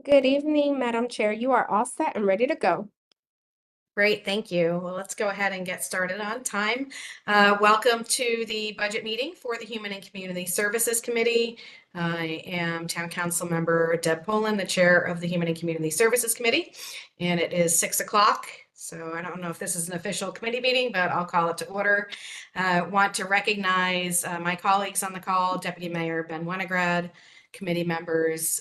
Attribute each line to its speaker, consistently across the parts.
Speaker 1: Good evening, Madam Chair. You are all set and ready to go.
Speaker 2: Great, thank you. Well, let's go ahead and get started on time. Welcome to the budget meeting for the Human and Community Services Committee. I am Town Council Member Deb Poland, the Chair of the Human and Community Services Committee, and it is 6 o'clock. So I don't know if this is an official committee meeting, but I'll call it to order. Want to recognize my colleagues on the call, Deputy Mayor Ben Winograd, committee members,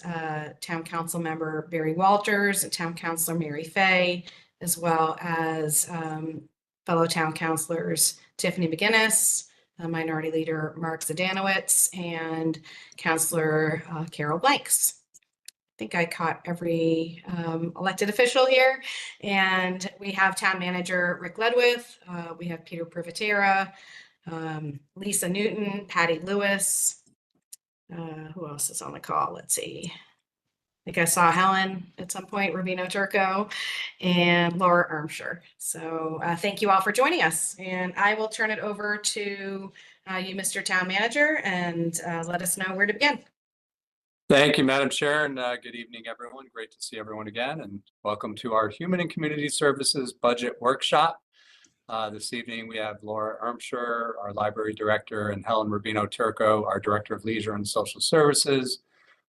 Speaker 2: Town Council Member Barry Walters, and Town Councilor Mary Fay, as well as fellow town councilors Tiffany McGinnis, Minority Leader Mark Zadanowitz, and Councilor Carol Blanks. I think I caught every elected official here. And we have Town Manager Rick Ledwith, we have Peter Privatera, Lisa Newton, Patty Lewis. Who else is on the call? Let's see. I think I saw Helen at some point, Rubino Turco, and Laura Ermshire. So thank you all for joining us. And I will turn it over to you, Mr. Town Manager, and let us know where to begin.
Speaker 3: Thank you, Madam Chair, and good evening, everyone. Great to see everyone again, and welcome to our Human and Community Services Budget Workshop. This evening, we have Laura Ermshire, our Library Director, and Helen Rubino Turco, our Director of Leisure and Social Services,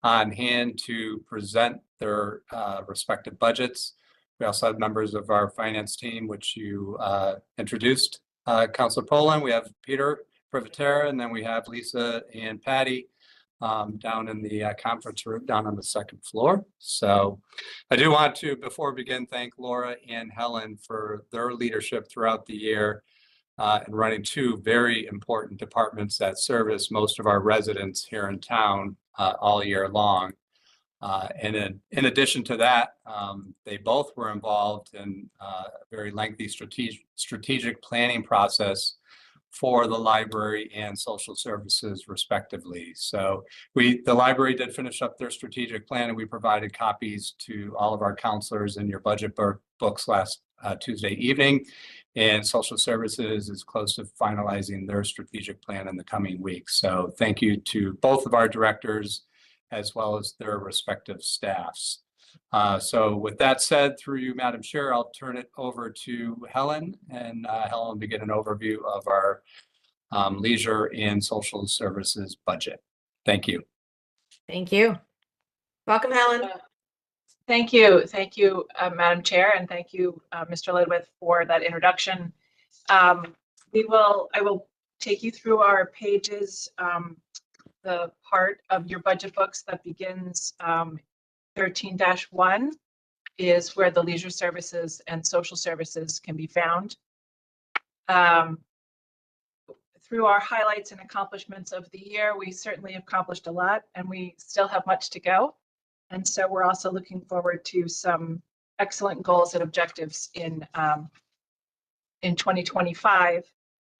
Speaker 3: on hand to present their respective budgets. We also have members of our finance team, which you introduced, Councilor Poland. We have Peter Privatera, and then we have Lisa and Patty down in the conference room down on the second floor. So I do want to, before we begin, thank Laura and Helen for their leadership throughout the year in running two very important departments that service most of our residents here in town all year long. And in addition to that, they both were involved in a very lengthy strategic planning process for the library and social services respectively. So the library did finish up their strategic plan, and we provided copies to all of our counselors in your budget books last Tuesday evening. And social services is close to finalizing their strategic plan in the coming weeks. So thank you to both of our directors as well as their respective staffs. So with that said, through you, Madam Chair, I'll turn it over to Helen, and Helen will begin an overview of our leisure and social services budget. Thank you.
Speaker 2: Thank you. Welcome, Helen.
Speaker 4: Thank you. Thank you, Madam Chair, and thank you, Mr. Ledwith, for that introduction. I will take you through our pages. The part of your budget books that begins 13-1 is where the leisure services and social services can be found. Through our highlights and accomplishments of the year, we certainly accomplished a lot, and we still have much to go. And so we're also looking forward to some excellent goals and objectives in 2025.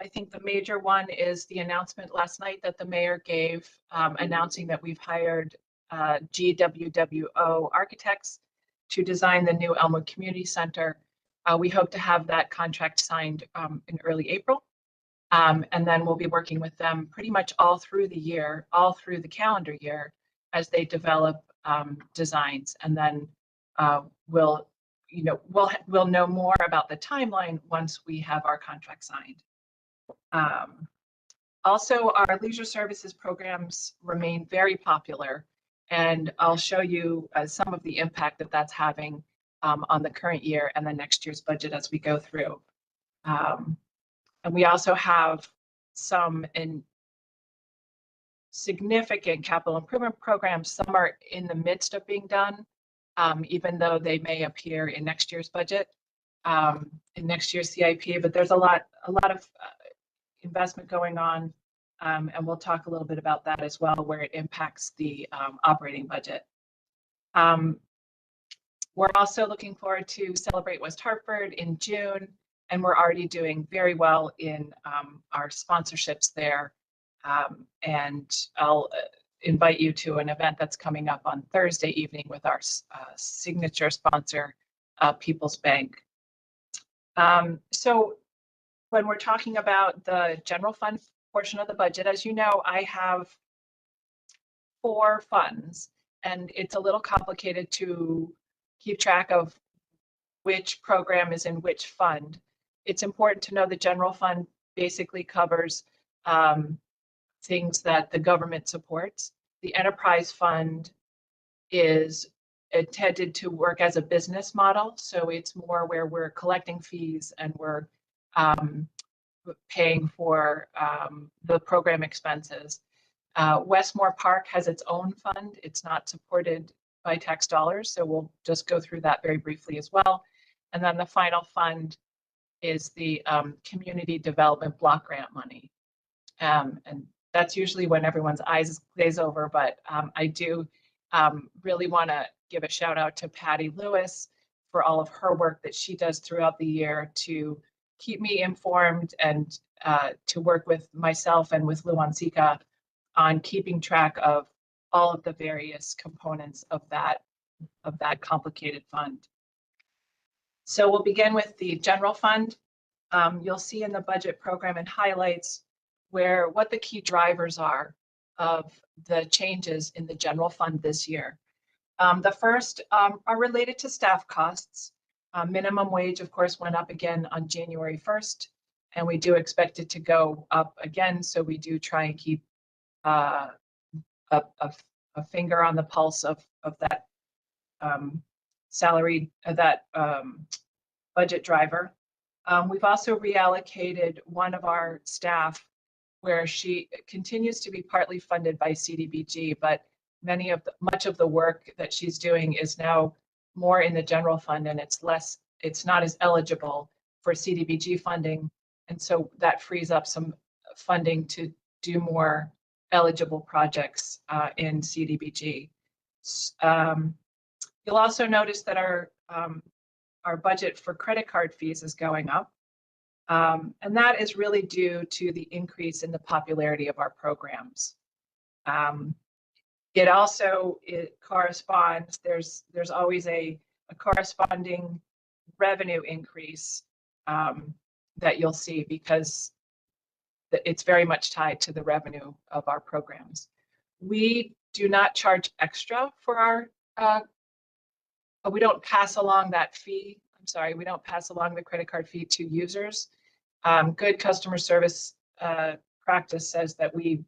Speaker 4: I think the major one is the announcement last night that the mayor gave, announcing that we've hired GWWO architects to design the new Elmwood Community Center. We hope to have that contract signed in early April. And then we'll be working with them pretty much all through the year, all through the calendar year, as they develop designs. And then we'll know more about the timeline once we have our contract signed. Also, our leisure services programs remain very popular, and I'll show you some of the impact that that's having on the current year and the next year's budget as we go through. And we also have some significant capital improvement programs. Some are in the midst of being done, even though they may appear in next year's budget, in next year's CIP. But there's a lot of investment going on, and we'll talk a little bit about that as well, where it impacts the operating budget. We're also looking forward to Celebrate West Hartford in June, and we're already doing very well in our sponsorships there. And I'll invite you to an event that's coming up on Thursday evening with our signature sponsor, People's Bank. So when we're talking about the general fund portion of the budget, as you know, I have 4 funds, and it's a little complicated to keep track of which program is in which fund. It's important to know the general fund basically covers things that the government supports. The enterprise fund is intended to work as a business model. So it's more where we're collecting fees and we're paying for the program expenses. Westmore Park has its own fund. It's not supported by tax dollars. So we'll just go through that very briefly as well. And then the final fund is the community development block grant money. And that's usually when everyone's eyes glaze over, but I do really want to give a shout out to Patty Lewis for all of her work that she does throughout the year to keep me informed and to work with myself and with Luan Sika on keeping track of all of the various components of that complicated fund. So we'll begin with the general fund. You'll see in the budget program and highlights what the key drivers are of the changes in the general fund this year. The first are related to staff costs. Minimum wage, of course, went up again on January 1st, and we do expect it to go up again. So we do try and keep a finger on the pulse of that salary, budget driver. We've also reallocated one of our staff where she continues to be partly funded by CDBG, but much of the work that she's doing is now more in the general fund, and it's not as eligible for CDBG funding. And so that frees up some funding to do more eligible projects in CDBG. You'll also notice that our budget for credit card fees is going up. And that is really due to the increase in the popularity of our programs. It corresponds, there's always a corresponding revenue increase that you'll see because it's very much tied to the revenue of our programs. We do not charge extra for our, we don't pass along that fee. I'm sorry, we don't pass along the credit card fee to users. Good customer service practice says that we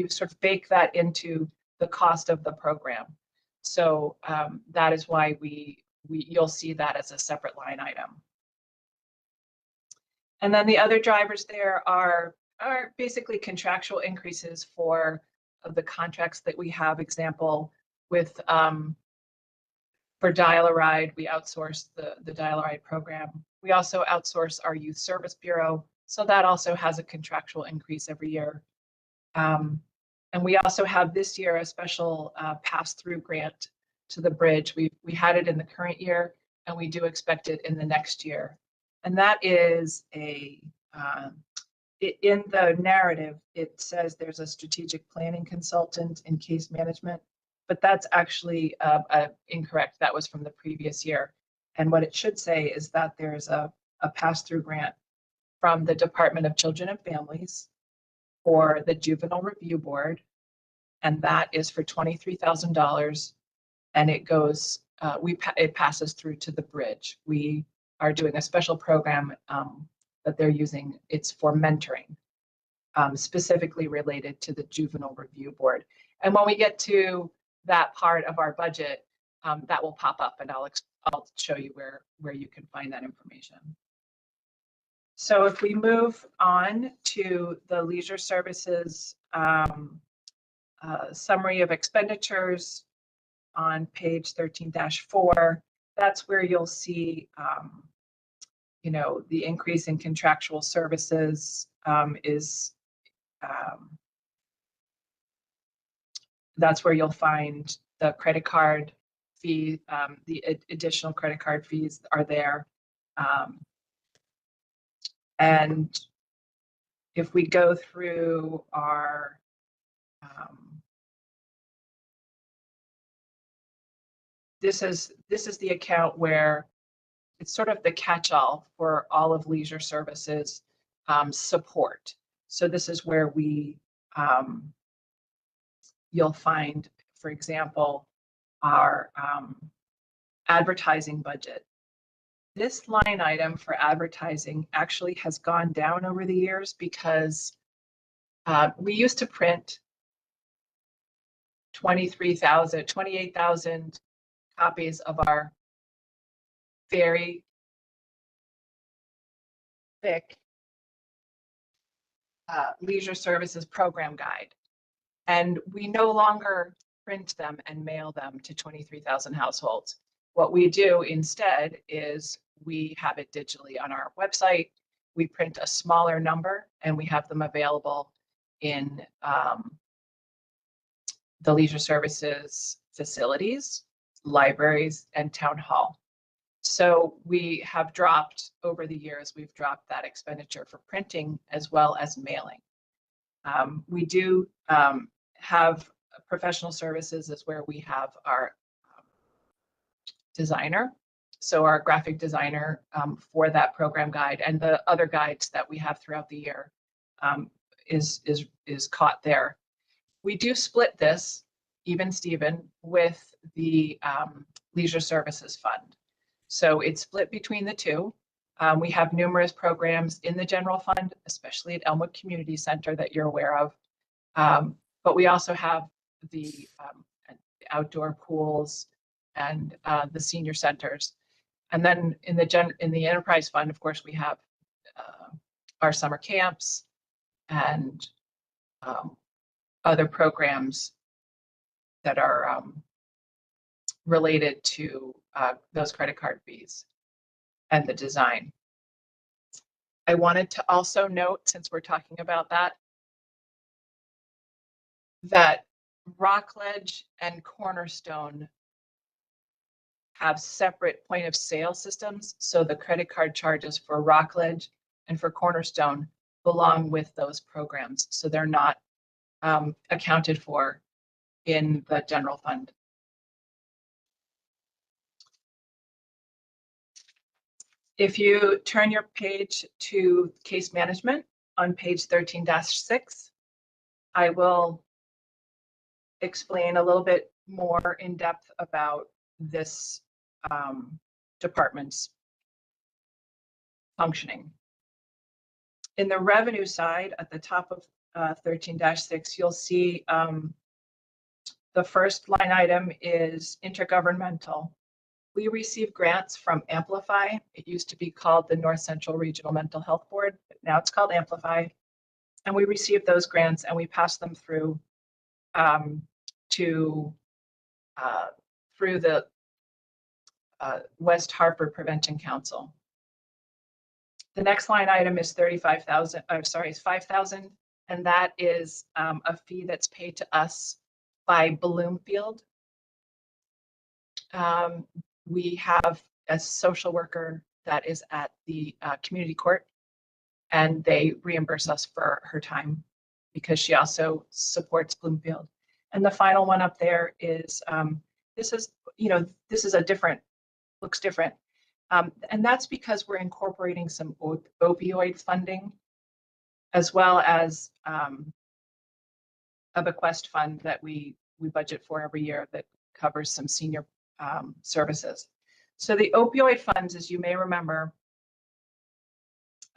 Speaker 4: sort of bake that into the cost of the program. So that is why you'll see that as a separate line item. And then the other drivers there are basically contractual increases for the contracts that we have. Example with for Dial-A-Ride, we outsource the Dial-A-Ride program. We also outsource our Youth Service Bureau, so that also has a contractual increase every year. And we also have this year a special pass-through grant to the bridge. We had it in the current year, and we do expect it in the next year. And that is in the narrative, it says there's a strategic planning consultant in case management, but that's actually incorrect. That was from the previous year. And what it should say is that there's a pass-through grant from the Department of Children and Families for the Juvenile Review Board, and that is for $23,000, and it goes, it passes through to the bridge. We are doing a special program that they're using. It's for mentoring, specifically related to the Juvenile Review Board. And when we get to that part of our budget, that will pop up, and I'll show you where you can find that information. So if we move on to the leisure services summary of expenditures on page 13-4, that's where you'll see the increase in contractual services that's where you'll find the credit card fee, the additional credit card fees are there. And if we go through our this is the account where it's sort of the catch-all for all of leisure services support. So this is where we you'll find, for example, our advertising budget. This line item for advertising actually has gone down over the years because we used to print 28,000 copies of our very thick leisure services program guide. And we no longer print them and mail them to 23,000 households. What we do instead is we have it digitally on our website. We print a smaller number and we have them available in the leisure services facilities, libraries, and town hall. So we have dropped over the years, we've dropped that expenditure for printing as well as mailing. We do have professional services is where we have our designer. So our graphic designer for that program guide and the other guides that we have throughout the year is caught there. We do split this, even Steven, with the Leisure Services Fund. So it's split between the two. We have numerous programs in the general fund, especially at Elmwood Community Center that you're aware of. But we also have the outdoor pools and the senior centers. And then in the enterprise fund, of course, we have our summer camps and other programs that are related to those credit card fees and the design. I wanted to also note, since we're talking about that Rockledge and Cornerstone have separate point of sale systems. So the credit card charges for Rockledge and for Cornerstone belong with those programs. So they're not accounted for in the general fund. If you turn your page to case management on page 13-6, I will explain a little bit more in depth about this department's functioning. In the revenue side, at the top of 13-6, you'll see the first line item is intergovernmental. We receive grants from Amplify. It used to be called the North Central Regional Mental Health Board, but now it's called Amplify. And we receive those grants and we pass them through through the West Hartford Prevention Council. The next line item is 5,000, and that is a fee that's paid to us by Bloomfield. We have a social worker that is at the community court, and they reimburse us for her time because she also supports Bloomfield. And the final one up there is this is a different, looks different. And that's because we're incorporating some opioid funding, as well as a bequest fund that we budget for every year that covers some senior services. So the opioid funds, as you may remember,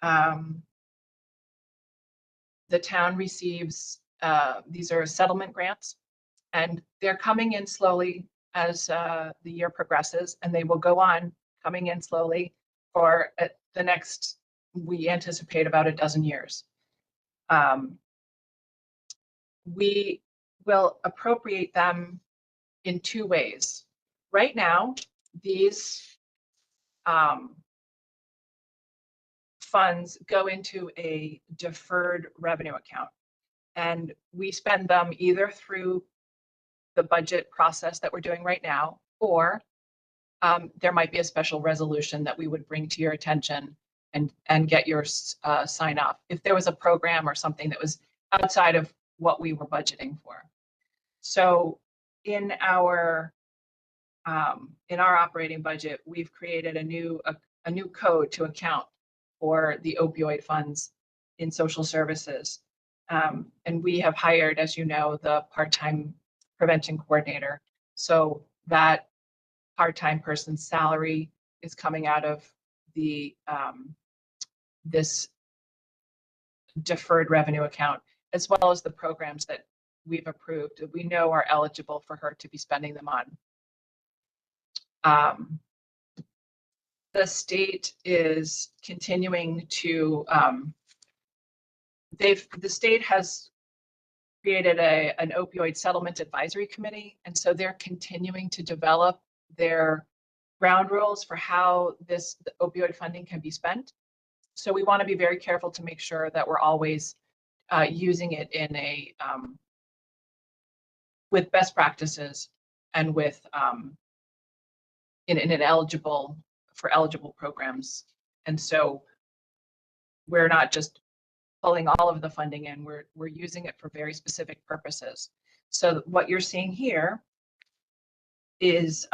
Speaker 4: the town receives, these are settlement grants, and they're coming in slowly as the year progresses, and they will go on coming in slowly for the next, we anticipate about a dozen years. We will appropriate them in two ways. Right now, these funds go into a deferred revenue account, and we spend them either through the budget process that we're doing right now, or there might be a special resolution that we would bring to your attention and get your sign off if there was a program or something that was outside of what we were budgeting for. So in our operating budget, we've created a new code to account for the opioid funds in social services. And we have hired, as you know, the part-time prevention coordinator. So that part-time person's salary is coming out of the this deferred revenue account, as well as the programs that we've approved that we know are eligible for her to be spending them on. The state is continuing to, the state has created an opioid settlement advisory committee, and so they're continuing to develop their ground rules for how the opioid funding can be spent. So we want to be very careful to make sure that we're always using it in a with best practices and with in an eligible programs. And so we're not just pulling all of the funding in, we're using it for very specific purposes. So what you're seeing here is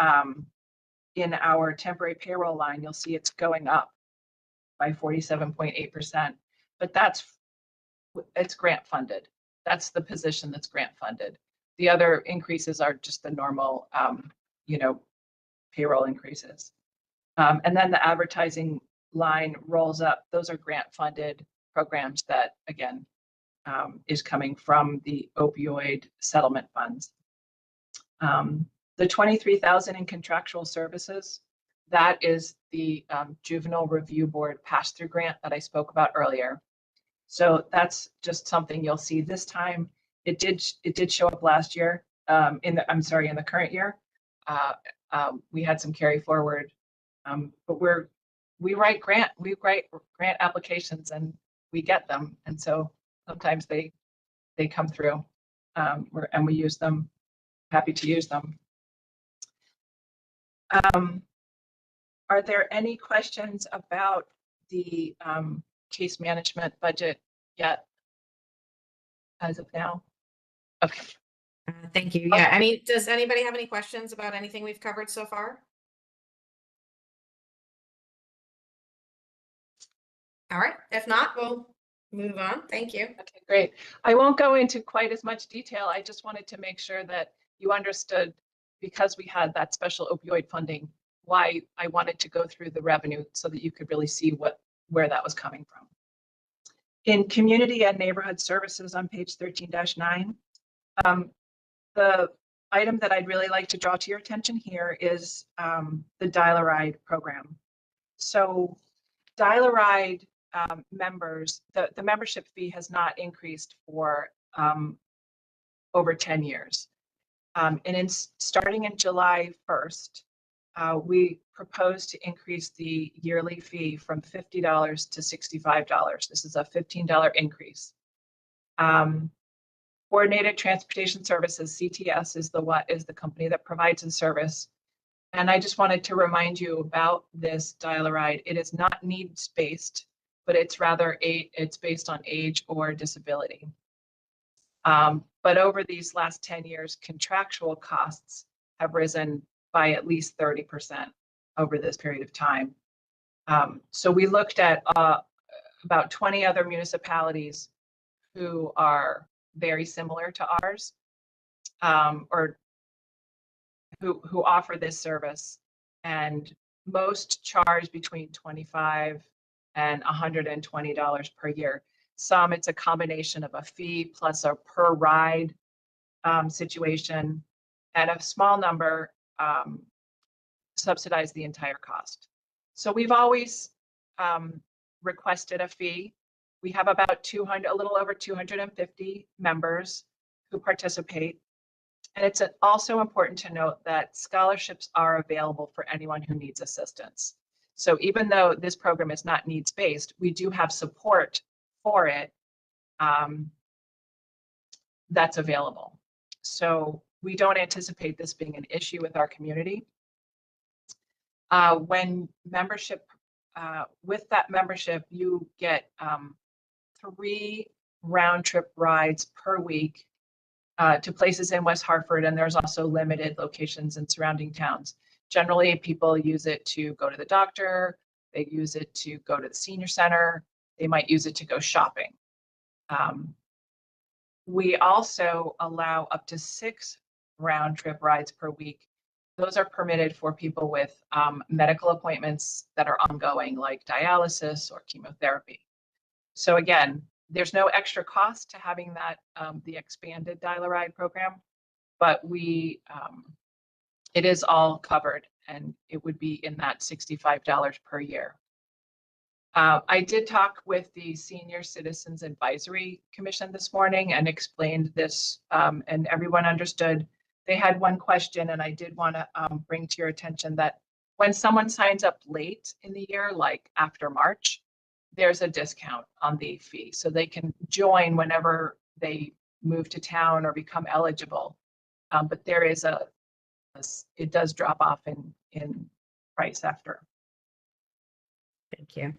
Speaker 4: in our temporary payroll line, you'll see it's going up by 47.8%, but it's grant funded. That's the position that's grant funded. The other increases are just the normal, payroll increases. And then the advertising line rolls up. Those are grant funded programs that, again, is coming from the opioid settlement funds. The 23,000 in contractual services, that is the Juvenile Review Board pass-through grant that I spoke about earlier. So that's just something you'll see this time. It did show up last year, in the current year. We had some carry forward, but we write grant applications and we get them, and so sometimes they come through, and we use them. Happy to use them. Are there any questions about the case management budget yet, as of now? Okay.
Speaker 2: Thank you. Yeah, I mean, does anybody have any questions about anything we've covered so far? All right, if not, we'll move on. Thank you.
Speaker 4: Okay, great. I won't go into quite as much detail. I just wanted to make sure that you understood, because we had that special opioid funding, why I wanted to go through the revenue so that you could really see where that was coming from. In community and neighborhood services on page 13-9, the item that I'd really like to draw to your attention here is the Dial-A-Ride program. So Dial-A-Ride members, the membership fee has not increased for over 10 years. And starting in July 1st, we propose to increase the yearly fee from $50 to $65. This is a $15 increase. Coordinated Transportation Services, CTS, is the company that provides the service. And I just wanted to remind you about this Dial-A-Ride. It is not needs-based, but it's rather it's based on age or disability. But over these last 10 years, contractual costs have risen by at least 30% over this period of time. So we looked at about 20 other municipalities who are very similar to ours, or who offer this service, and most charge between $25 and $120 per year. Some, it's a combination of a fee plus a per ride situation, and a small number subsidize the entire cost. So we've always requested a fee. We have about a little over 250 members who participate. And it's also important to note that scholarships are available for anyone who needs assistance. So even though this program is not needs-based, we do have support for it that's available. So we don't anticipate this being an issue with our community. When membership, with that membership, you get 3 round-trip rides per week to places in West Hartford, and there's also limited locations in surrounding towns. Generally, people use it to go to the doctor, they use it to go to the senior center, they might use it to go shopping. We also allow up to 6 round-trip rides per week those are permitted for people with medical appointments that are ongoing, like dialysis or chemotherapy. So again, there's no extra cost to having that the expanded Dial-A-Ride program, but it is all covered, and it would be in that $65 per year. I did talk with the Senior Citizens Advisory Commission this morning and explained this, and everyone understood. They had one question, and I did want to bring to your attention that when someone signs up late in the year, like after March, there's a discount on the fee. So they can join whenever they move to town or become eligible. But there is it does drop off in price after.
Speaker 2: Thank you.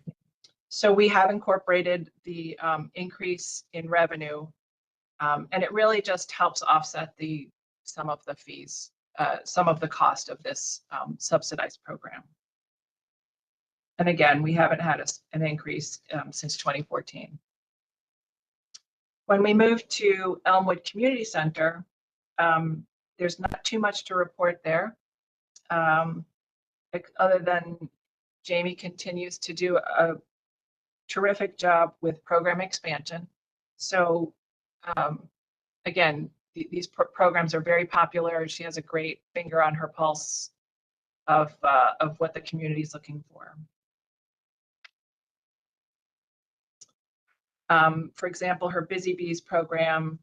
Speaker 4: So we have incorporated the increase in revenue, and it really just helps offset some of the fees, some of the cost of this subsidized program. And again, we haven't had an increase since 2014. When we moved to Elmwood Community Center, there's not too much to report there, other than Jamie continues to do a terrific job with program expansion. So again, these programs are very popular. She has a great finger on her pulse of what the community is looking for. For example, her Busy Bees program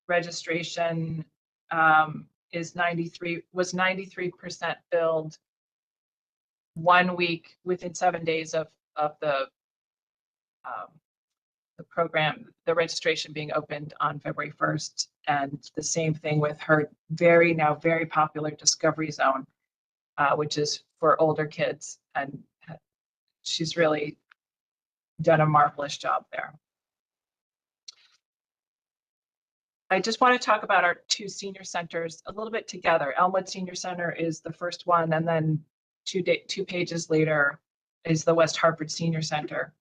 Speaker 4: registration was 93% filled 1 week within 7 days of the program, the registration being opened on February 1st. And the same thing with her now very popular Discovery Zone, which is for older kids. And she's really done a marvelous job there. I just want to talk about our two senior centers a little bit together. Elmwood Senior Center is the first one, and then two pages later is the West Hartford Senior Center.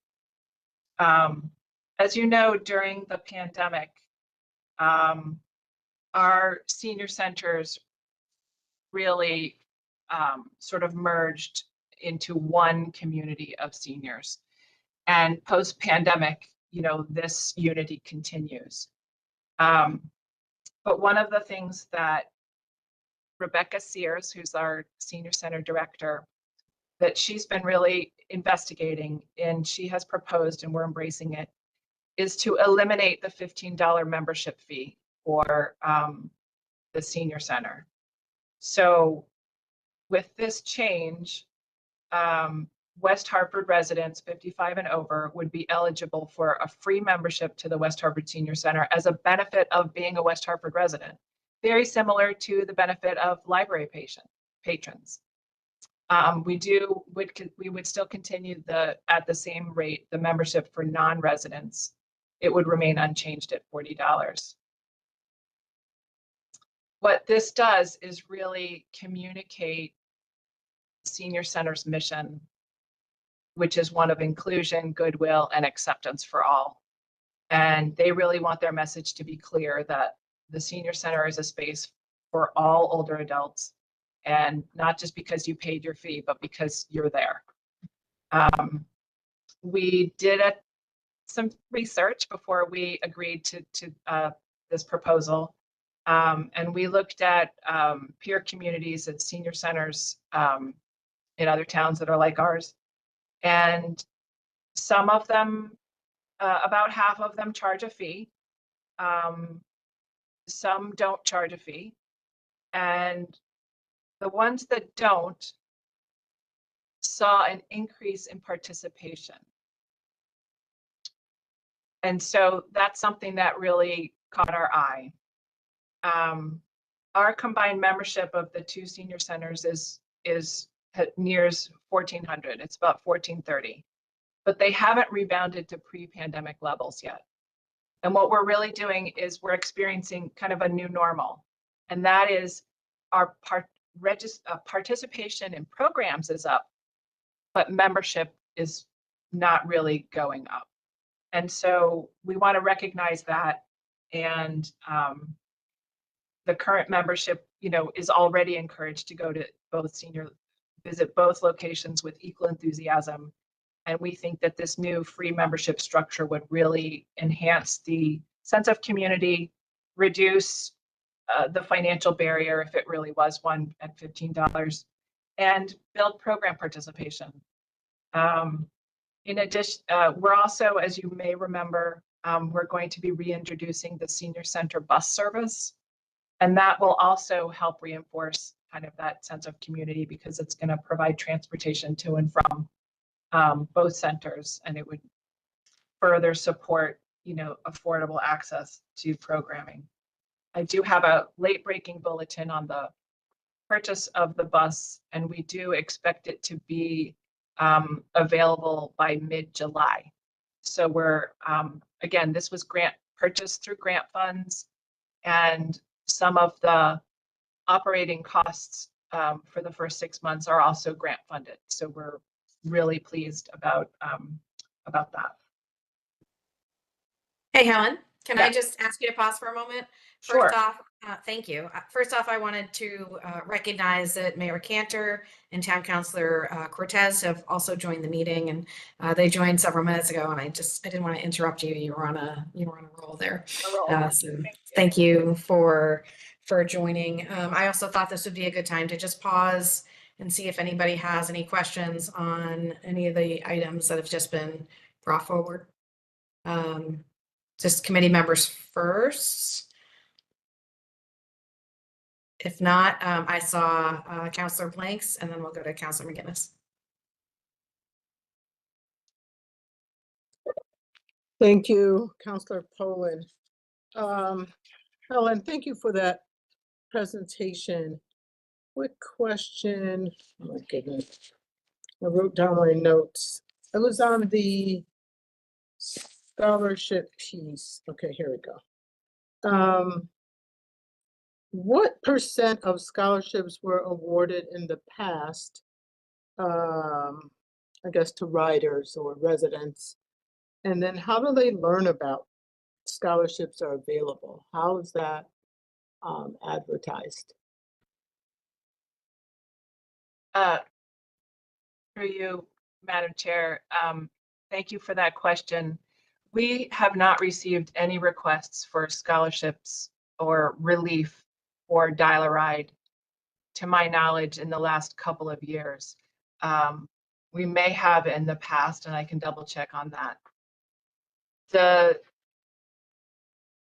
Speaker 4: As you know, during the pandemic, our senior centers really sort of merged into one community of seniors. And post-pandemic, this unity continues. But one of the things that Rebecca Sears, who's our senior center director, that she's been really investigating, and she has proposed, and we're embracing it, is to eliminate the $15 membership fee for the senior center. So with this change, West Hartford residents 55 and over would be eligible for a free membership to the West Hartford Senior Center as a benefit of being a West Hartford resident, very similar to the benefit of library patrons. We would still continue at the same rate, the membership for non-residents. It would remain unchanged at $40. What this does is really communicate Senior Center's mission, which is one of inclusion, goodwill, and acceptance for all. And they really want their message to be clear that the Senior Center is a space for all older adults, and not just because you paid your fee, but because you're there. We did some research before we agreed to this proposal, and we looked at peer communities and senior centers in other towns that are like ours. And some of them, about half of them, charge a fee. Some don't charge a fee. And the ones that don't saw an increase in participation. And so that's something that really caught our eye. Our combined membership of the two senior centers nears 1,400. It's about 1,430, but they haven't rebounded to pre-pandemic levels yet. And what we're really doing is we're experiencing kind of a new normal, and that is our participation in programs is up, but membership is not really going up. And so we want to recognize that and the current membership, is already encouraged to go to visit both locations with equal enthusiasm. And we think that this new free membership structure would really enhance the sense of community, reduce the financial barrier if it really was one at $15, and build program participation. In addition, we're also, as you may remember, we're going to be reintroducing the senior center bus service. And that will also help reinforce kind of that sense of community, because it's going to provide transportation to and from both centers, and it would further support, affordable access to programming. I do have a late breaking bulletin on the purchase of the bus, and we do expect it to be available by mid-July. So we're, again, this was purchased through grant funds, and some of the operating costs for the first 6 months are also grant funded. So we're really pleased about that.
Speaker 2: Hey, Helen, can I
Speaker 4: Yeah.
Speaker 2: just ask you to pause for a moment?
Speaker 4: Sure.
Speaker 2: First off, thank you. First off, I wanted to recognize that Mayor Cantor and Town Councilor Cortez have also joined the meeting, and they joined several minutes ago. And I didn't want to interrupt you. You were on a roll there. So thank you for joining. I also thought this would be a good time to just pause and see if anybody has any questions on any of the items that have just been brought forward. Just committee members first. If not, I saw Councilor Blanks, and then we'll go to Councilor McGinnis.
Speaker 5: Thank you, Councilor Poland. Helen, thank you for that presentation. Quick question. Oh my goodness. I wrote down my notes. It was on the scholarship piece. Okay, here we go. What % of scholarships were awarded in the past, I guess, to riders or residents? And then how do they learn about scholarships are available? How is that advertised?
Speaker 4: Through you, Madam Chair, thank you for that question. We have not received any requests for scholarships or relief or Dial-A-Ride, to my knowledge, in the last couple of years. We may have in the past, and I can double check on that. The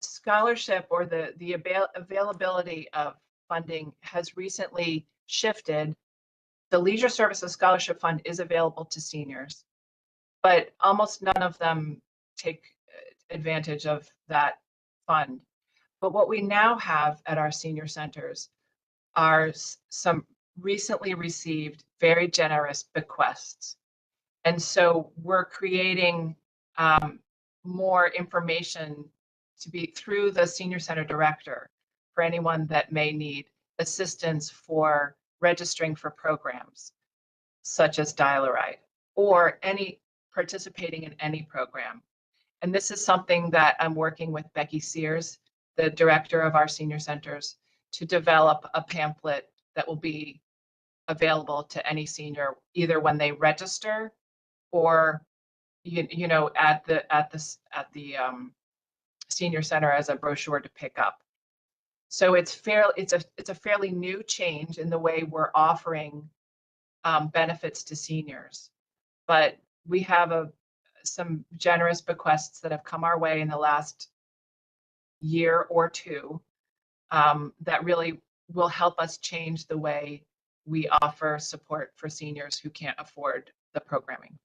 Speaker 4: scholarship or the availability of funding has recently shifted. The Leisure Services Scholarship Fund is available to seniors, but almost none of them take advantage of that fund. But what we now have at our senior centers are some recently received very generous bequests. And so we're creating more information to be through the senior center director for anyone that may need assistance for registering for programs such as Dial-A-Ride or participating in any program. And this is something that I'm working with Becky Sears, the director of our senior centers, to develop a pamphlet that will be available to any senior, either when they register or at the senior center as a brochure to pick up. So it's a fairly new change in the way we're offering benefits to seniors, but we have some generous bequests that have come our way in the last year or two that really will help us change the way we offer support for seniors who can't afford the programming.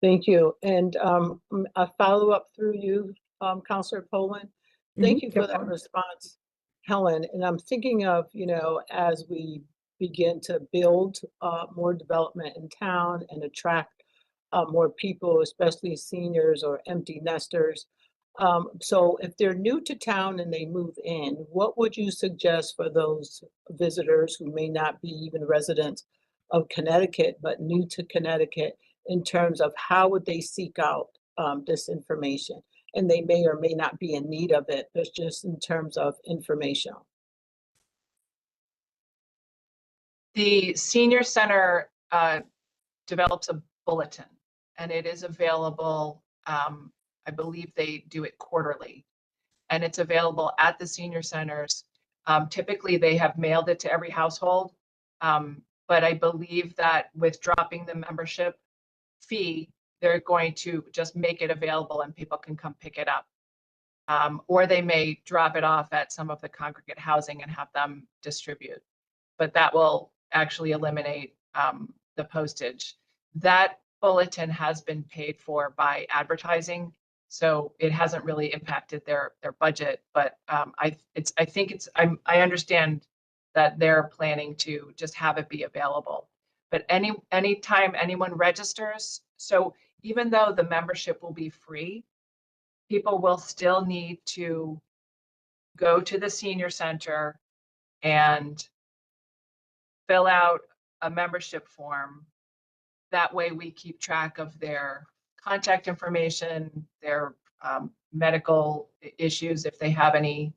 Speaker 5: Thank you. And a follow-up through you, Councilor Poland. Thank you for that response, Helen. And I'm thinking of, as we begin to build more development in town and attract more people, especially seniors or empty nesters. So if they're new to town and they move in, what would you suggest for those visitors who may not be even residents of Connecticut, but new to Connecticut, in terms of how would they seek out this information? and they may or may not be in need of it, but just in terms of information.
Speaker 4: The senior center develops a bulletin, and it is available. I believe they do it quarterly, and it's available at the senior centers. Typically, they have mailed it to every household, but I believe that with dropping the membership fee, they're going to just make it available and people can come pick it up. Or they may drop it off at some of the congregate housing and have them distribute. But that will actually eliminate the postage. That bulletin has been paid for by advertising, so it hasn't really impacted their budget. But I I understand that they're planning to just have it be available. But anytime anyone registers, so even though the membership will be free, people will still need to go to the senior center and fill out a membership form. That way we keep track of their contact information, their medical issues if they have any.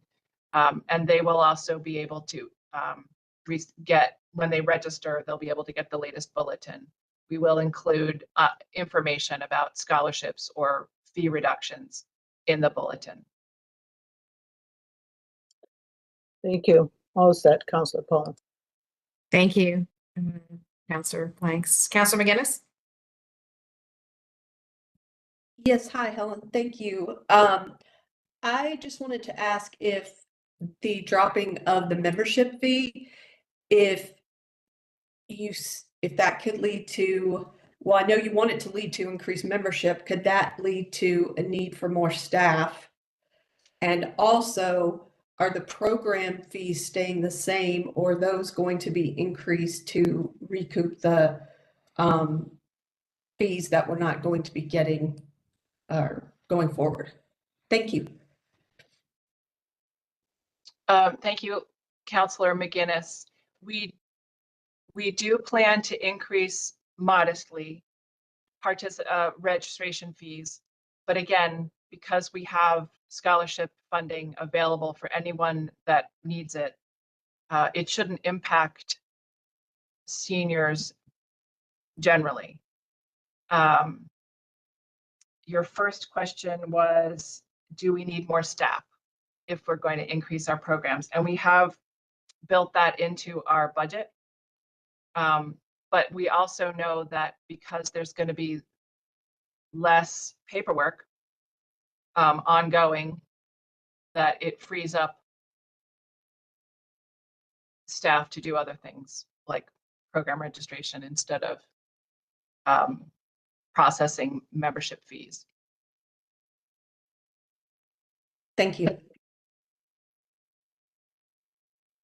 Speaker 4: And they will also be able to get, when they register, they'll be able to get the latest bulletin. We will include information about scholarships or fee reductions in the bulletin.
Speaker 5: Thank you. All set, Councilor Paul.
Speaker 2: Thank you, Councilor Blanks. Councilor McGinnis?
Speaker 6: Yes, hi, Helen. Thank you. I just wanted to ask if the dropping of the membership fee, if that could lead to, well, I know you want it to lead to increased membership. Could that lead to a need for more staff? And also, are the program fees staying the same, or are those going to be increased to recoup the fees that we're not going to be getting going forward? Thank you.
Speaker 4: Thank you, Councilor McGinnis. We do plan to increase modestly registration fees, but again, because we have scholarship funding available for anyone that needs it, it shouldn't impact seniors generally. Your first question was, do we need more staff if we're going to increase our programs? And we have built that into our budget. But we also know that because there's going to be less paperwork ongoing, that it frees up staff to do other things like program registration instead of processing membership fees.
Speaker 6: Thank you.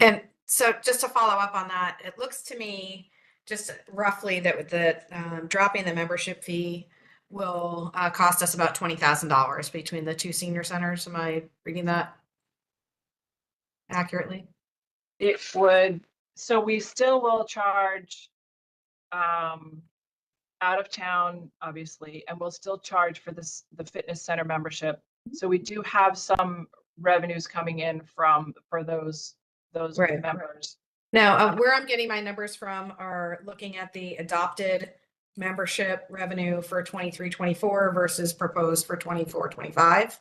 Speaker 2: And so just to follow up on that, it looks to me just roughly that the dropping the membership fee will cost us about $20,000 between the two senior centers. Am I reading that accurately?
Speaker 4: It would, so we still will charge out of town, obviously, and we'll still charge for the fitness center membership. So we do have some revenues coming in for those
Speaker 2: Right.
Speaker 4: members.
Speaker 2: Now, where I'm getting my numbers from are looking at the adopted membership revenue for 23-24 versus proposed for 24-25,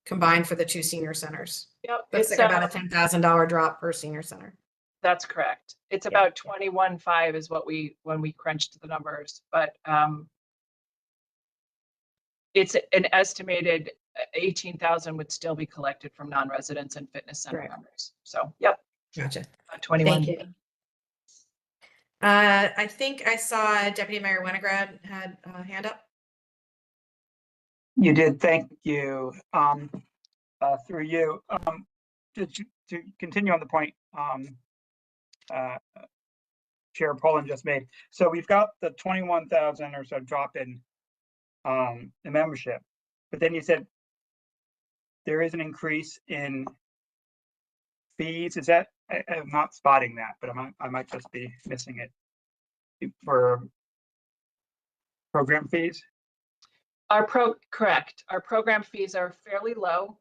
Speaker 2: combined for the two senior centers.
Speaker 4: Yep,
Speaker 2: That's like about a $10,000 drop per senior center.
Speaker 4: that's correct. It's about 21.5 is what when we crunched the numbers, but it's an estimated 18,000 would still be collected from non-residents and fitness center
Speaker 2: Right.
Speaker 4: members. So, yep.
Speaker 2: Gotcha.
Speaker 4: 21.
Speaker 2: Thank you. I think I saw Deputy Mayor Winograd had a hand up.
Speaker 7: You did, thank you. Through you, to continue on the point Chair Poland just made. So we've got the 21,000 or so drop in the membership, but then you said there is an increase in fees. Is that, I'm not spotting that, but I might just be missing it for program fees.
Speaker 4: Correct. Our program fees are fairly low.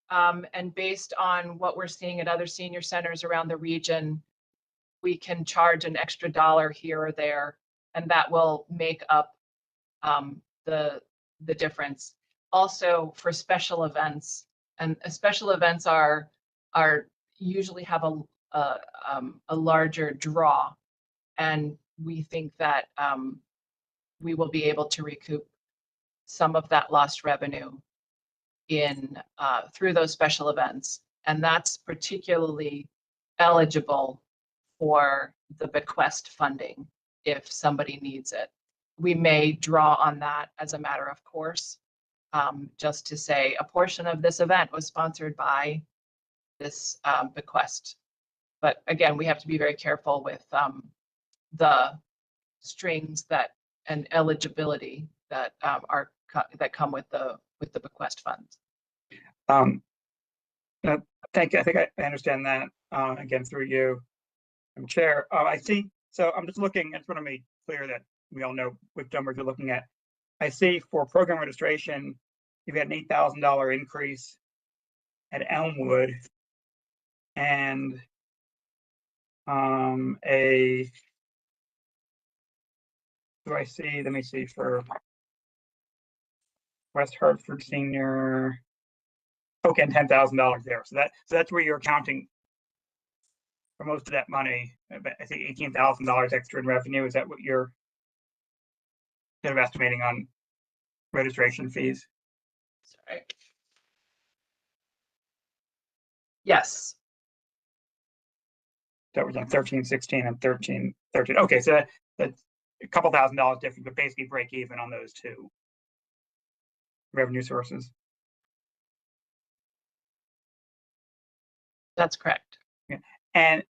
Speaker 4: And based on what we're seeing at other senior centers around the region, we can charge an extra dollar here or there, and that will make up the difference. Also for special events, and special events are usually have a larger draw, and we think that we will be able to recoup some of that lost revenue in through those special events, and that's particularly eligible for the bequest funding if somebody needs it. We may draw on that as a matter of course, just to say a portion of this event was sponsored by this bequest. But again, we have to be very careful with the strings that and eligibility that that come with the bequest funds.
Speaker 7: Thank you. I think I understand that, again, through you, Chair. I see, so I'm just looking, I just want to make clear that we all know which numbers you're looking at. I see for program registration, you've got an $8,000 increase at Elmwood, and let me see, for West Hartford Senior, okay, and $10,000 there. So that's where you're accounting for most of that money. I think $18,000 extra in revenue. Is that what you're kind of estimating on registration fees?
Speaker 4: Sorry. Yes.
Speaker 7: That was on 13, 16, and 13. Okay, so that's a couple $1,000 different, but basically break even on those two revenue sources.
Speaker 4: That's correct.
Speaker 7: Yeah. And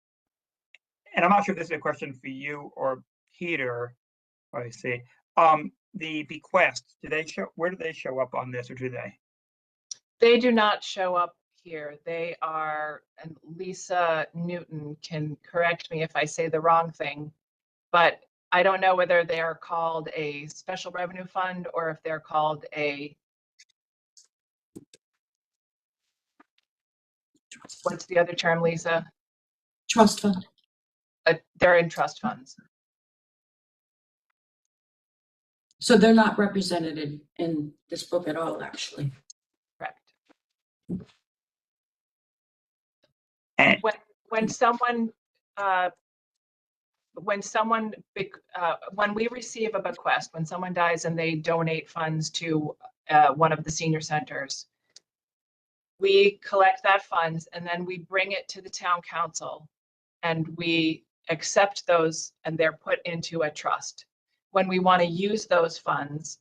Speaker 7: I'm not sure if this is a question for you or Peter. I see. The bequests, where do they show up on this, or do they?
Speaker 4: They do not show up here. They are, and Lisa Newton can correct me if I say the wrong thing, but I don't know whether they are called a special revenue fund or if they're called what's the other term, Lisa?
Speaker 8: Trust fund.
Speaker 4: They're in trust funds.
Speaker 8: So they're not represented in this book at all, actually.
Speaker 4: Correct.
Speaker 7: And
Speaker 4: When we receive a bequest, when someone dies and they donate funds to one of the senior centers, we collect that funds and then we bring it to the town council and we accept those and they're put into a trust. When we want to use those funds,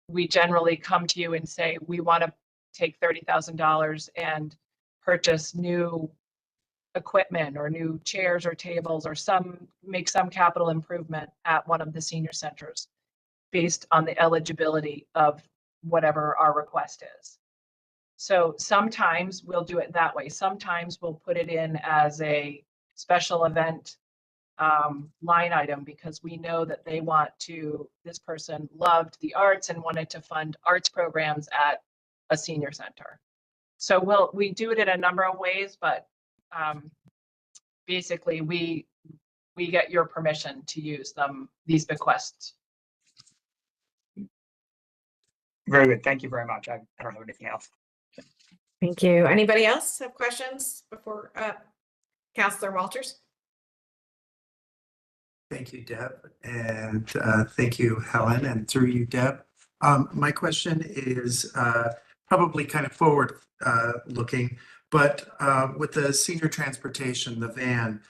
Speaker 4: we generally come to you and say, we want to take $30,000 and purchase new equipment or new chairs or tables or make some capital improvement at one of the senior centers based on the eligibility of whatever our request is. So sometimes we'll do it that way. Sometimes we'll put it in as a special event line item because we know that this person loved the arts and wanted to fund arts programs at a senior center. So we do it in a number of ways, but basically we get your permission to use these bequests.
Speaker 7: very good. Thank you very much. I don't have anything else.
Speaker 2: Thank you. Anybody else have questions before Councillor Walters?
Speaker 9: Thank you, Deb, and thank you, Helen, and through you, Deb. My question is probably kind of forward looking, but with the senior transportation, the van,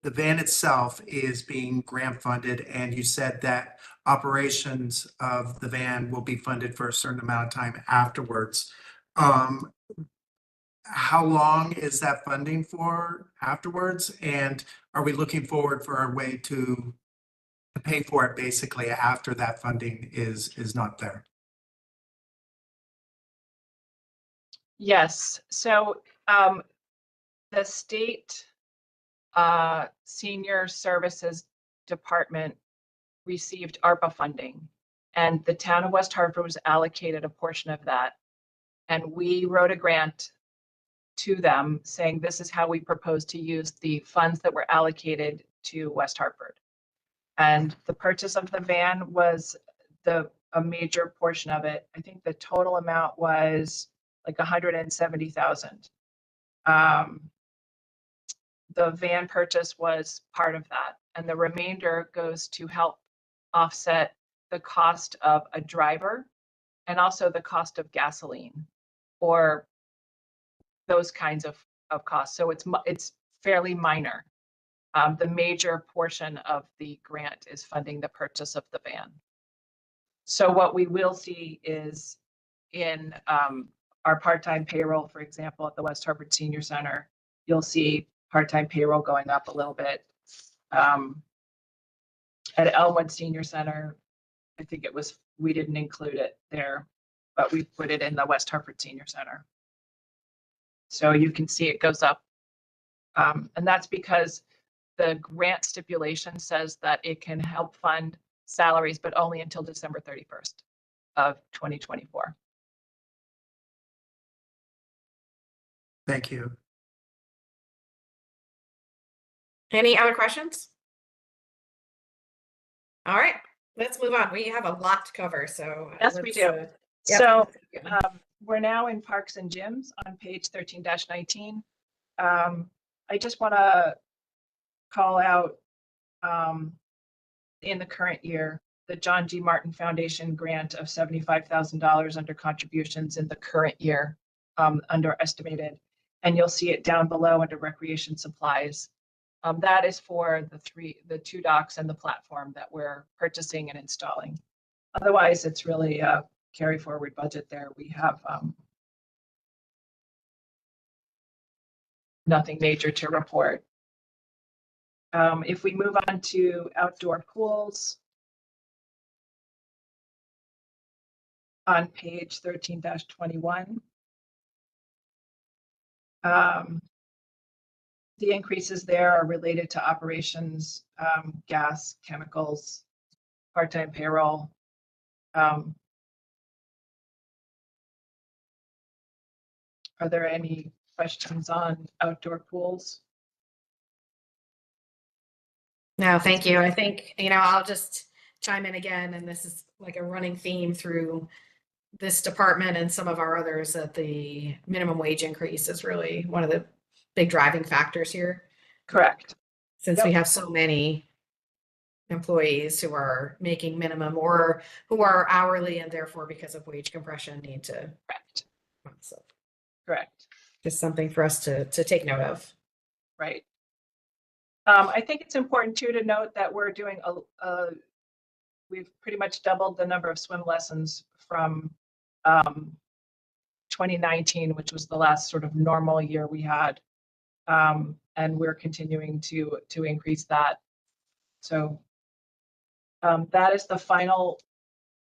Speaker 9: the van itself is being grant funded, and you said that operations of the van will be funded for a certain amount of time afterwards. How long is that funding for afterwards? And are we looking forward for a way to pay for it basically after that funding is not there?
Speaker 4: Yes. So the state senior services department received ARPA funding, and the town of West Hartford was allocated a portion of that. And we wrote a grant to them saying, this is how we propose to use the funds that were allocated to West Hartford. And the purchase of the van was a major portion of it. I think the total amount was like 170,000. The van purchase was part of that, and the remainder goes to help offset the cost of a driver and also the cost of gasoline or those kinds of costs. So it's fairly minor. The major portion of the grant is funding the purchase of the van. So what we will see is in our part-time payroll, for example, at the West Hartford Senior Center, you'll see part-time payroll going up a little bit. At Elmwood Senior Center, I think we didn't include it there, but we put it in the West Hartford Senior Center. So you can see it goes up. And that's because the grant stipulation says that it can help fund salaries, but only until December 31st of 2024.
Speaker 9: Thank you.
Speaker 2: Any other questions? All right, let's move on. We have a lot to cover, so.
Speaker 4: Yes, we do.
Speaker 2: Yep.
Speaker 4: So we're now in Parks and Gyms on page 13-19. I just want to call out in the current year, the John G. Martin Foundation grant of $75,000 under contributions in the current year, under estimated, and you'll see it down below under recreation supplies. That is for the 2 docks and the platform that we're purchasing and installing. Otherwise, it's really a carry forward budget there. We have nothing major to report. If we move on to outdoor pools on page 13-21, the increases there are related to operations, gas, chemicals, part-time payroll. Are there any questions on outdoor pools?
Speaker 2: No, thank you. I think, I'll just chime in again, and this is like a running theme through this department and some of our others, that the minimum wage increase is really one of the big driving factors here.
Speaker 4: Correct.
Speaker 2: Since we have so many employees who are making minimum or who are hourly and therefore because of wage compression need to.
Speaker 4: Correct.
Speaker 2: So
Speaker 4: Correct.
Speaker 2: just something for us to take note of.
Speaker 4: Right. I think it's important too to note that we're doing we've pretty much doubled the number of swim lessons from 2019, which was the last sort of normal year we had. And we're continuing to increase that. So that is the final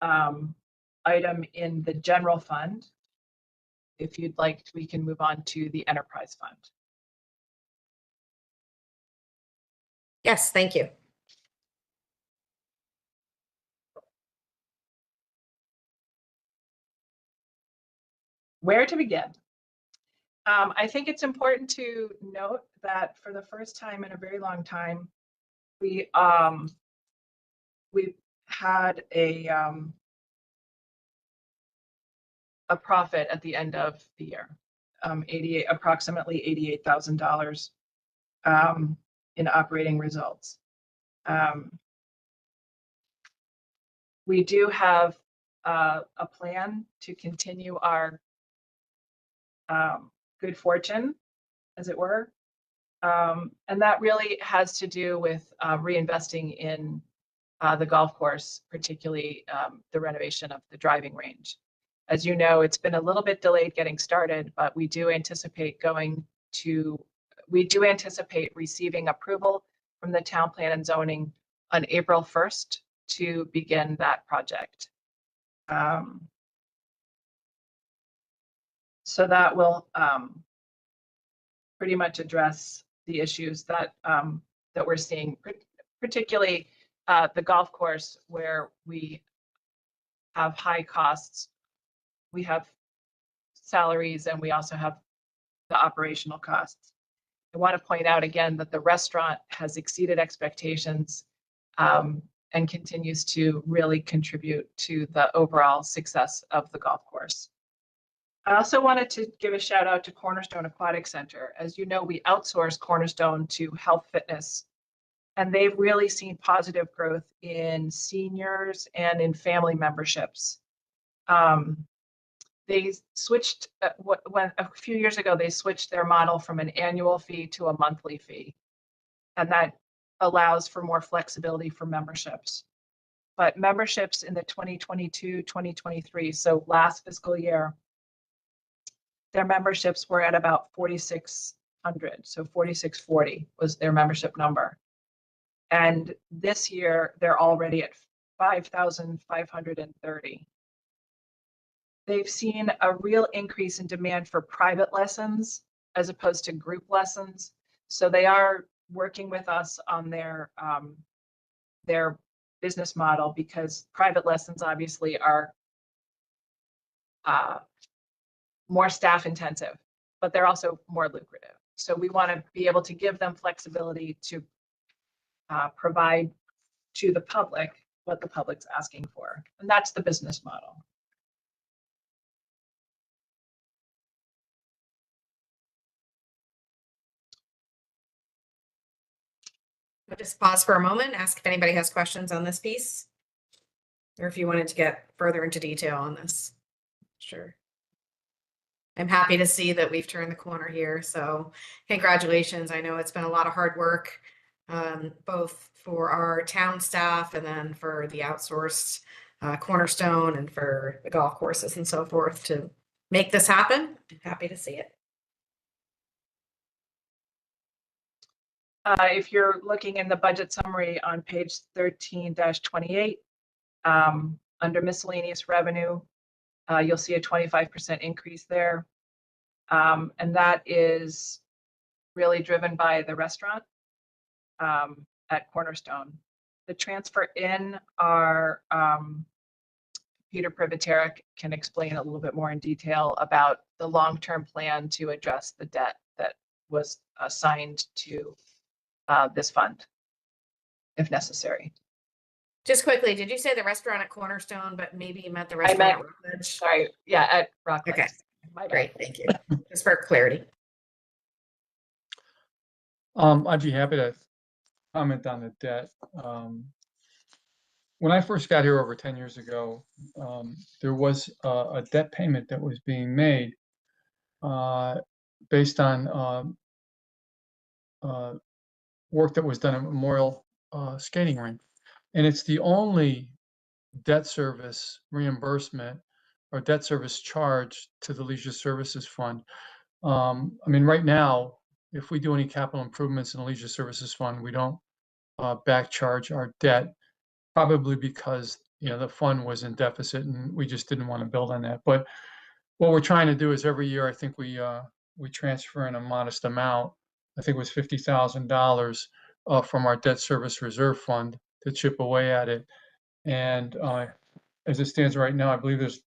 Speaker 4: item in the general fund. If you'd like, we can move on to the enterprise fund.
Speaker 2: Yes, thank you.
Speaker 4: Where to begin? I think it's important to note that for the first time in a very long time, we've had a profit at the end of the year, approximately $88,000 in operating results. We do have a plan to continue our good fortune, as it were. And that really has to do with reinvesting in the golf course, particularly the renovation of the driving range. As you know, it's been a little bit delayed getting started, but we do anticipate receiving approval from the town plan and zoning on April 1st to begin that project. So that will pretty much address the issues that that we're seeing, particularly the golf course where we have high costs. We have salaries and we also have the operational costs. I want to point out again that the restaurant has exceeded expectations and continues to really contribute to the overall success of the golf course. I also wanted to give a shout out to Cornerstone Aquatic Center. As you know, we outsource Cornerstone to Health Fitness, and they've really seen positive growth in seniors and in family memberships. They switched, when a few years ago, they switched their model from an annual fee to a monthly fee. And that allows for more flexibility for memberships. But memberships in the 2022-2023, so last fiscal year, their memberships were at about 4,600. So 4,640 was their membership number. And this year, they're already at 5,530. They've seen a real increase in demand for private lessons as opposed to group lessons. So they are working with us on their business model, because private lessons obviously are more staff intensive, but they're also more lucrative. So we want to be able to give them flexibility to provide to the public what the public's asking for. And that's the business model.
Speaker 2: I'll just pause for a moment, ask if anybody has questions on this piece, or if you wanted to get further into detail on this. Sure. I'm happy to see that we've turned the corner here. So congratulations. I know it's been a lot of hard work, both for our town staff and then for the outsourced Cornerstone and for the golf courses and so forth to make this happen. I'm happy to see it.
Speaker 4: If you're looking in the budget summary on page 13-28, under miscellaneous revenue, you'll see a 25% increase there. And that is really driven by the restaurant at Cornerstone. The transfer in are, Peter Privitera can explain a little bit more in detail about the long-term plan to address the debt that was assigned to this fund, if necessary.
Speaker 2: Just quickly, did you say the restaurant at Cornerstone, but maybe you meant the restaurant at Rockledge?
Speaker 4: Sorry, yeah, at Rockledge.
Speaker 2: Okay,
Speaker 4: My bad.
Speaker 2: great, thank you. Just for clarity.
Speaker 10: I'd be happy to comment on the debt. When I first got here over 10 years ago, there was a debt payment that was being made based on work that was done at Memorial Skating Rink. And it's the only debt service reimbursement or debt service charge to the Leisure Services Fund. I mean, right now, if we do any capital improvements in the Leisure Services Fund, we don't back charge our debt, probably because, you know, the fund was in deficit and we just didn't want to build on that. But what we're trying to do is every year, I think we transfer in a modest amount. I think it was $50,000 from our debt service reserve fund to chip away at it. And as it stands right now, I believe there's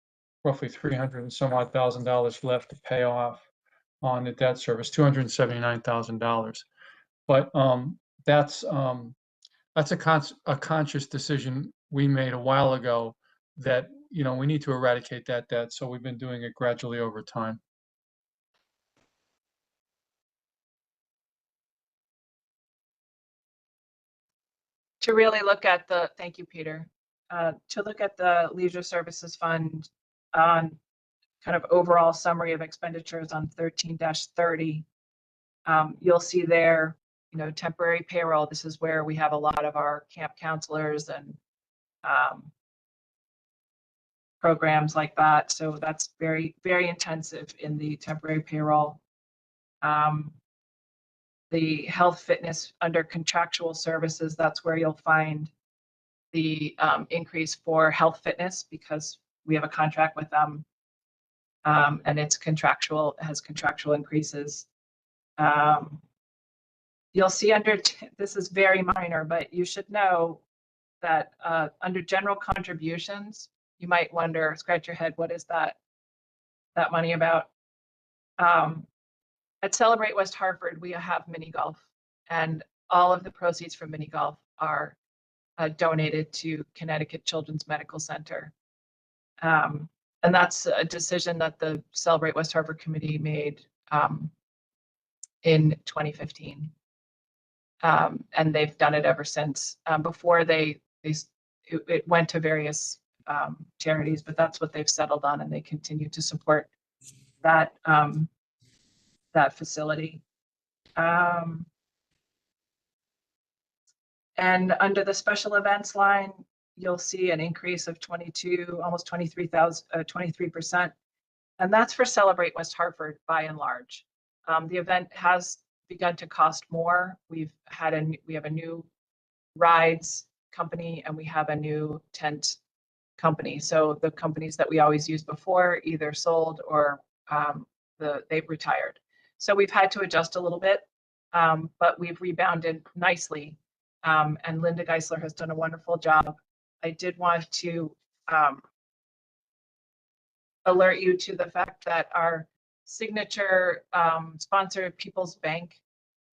Speaker 10: roughly $300 and some odd thousand left to pay off on the debt service, $279,000. But that's a conscious decision we made a while ago that, you know, we need to eradicate that debt. So we've been doing it gradually over time.
Speaker 4: To really look at the, thank you, Peter, to look at the Leisure Services Fund on kind of overall summary of expenditures on 13-30, you'll see there, you know, temporary payroll. This is where we have a lot of our camp counselors and programs like that. So that's very, very intensive in the temporary payroll. The health fitness under contractual services, that's where you'll find the increase for health fitness, because we have a contract with them and it's contractual, it has contractual increases. You'll see under, this is very minor, but you should know that under general contributions, you might wonder, scratch your head, what is that money about? At Celebrate West Hartford, we have mini golf, and all of the proceeds from mini golf are donated to Connecticut Children's Medical Center. And that's a decision that the Celebrate West Hartford Committee made in 2015. And they've done it ever since. Before it went to various charities, but that's what they've settled on, and they continue to support that that facility. And under the special events line, you'll see an increase of 22, almost 23%. And that's for Celebrate West Hartford by and large. The event has begun to cost more. We have a new rides company, and we have a new tent company. So the companies that we always used before either sold or they've retired. So we've had to adjust a little bit, but we've rebounded nicely. And Linda Geisler has done a wonderful job. I did want to alert you to the fact that our signature sponsor, People's Bank,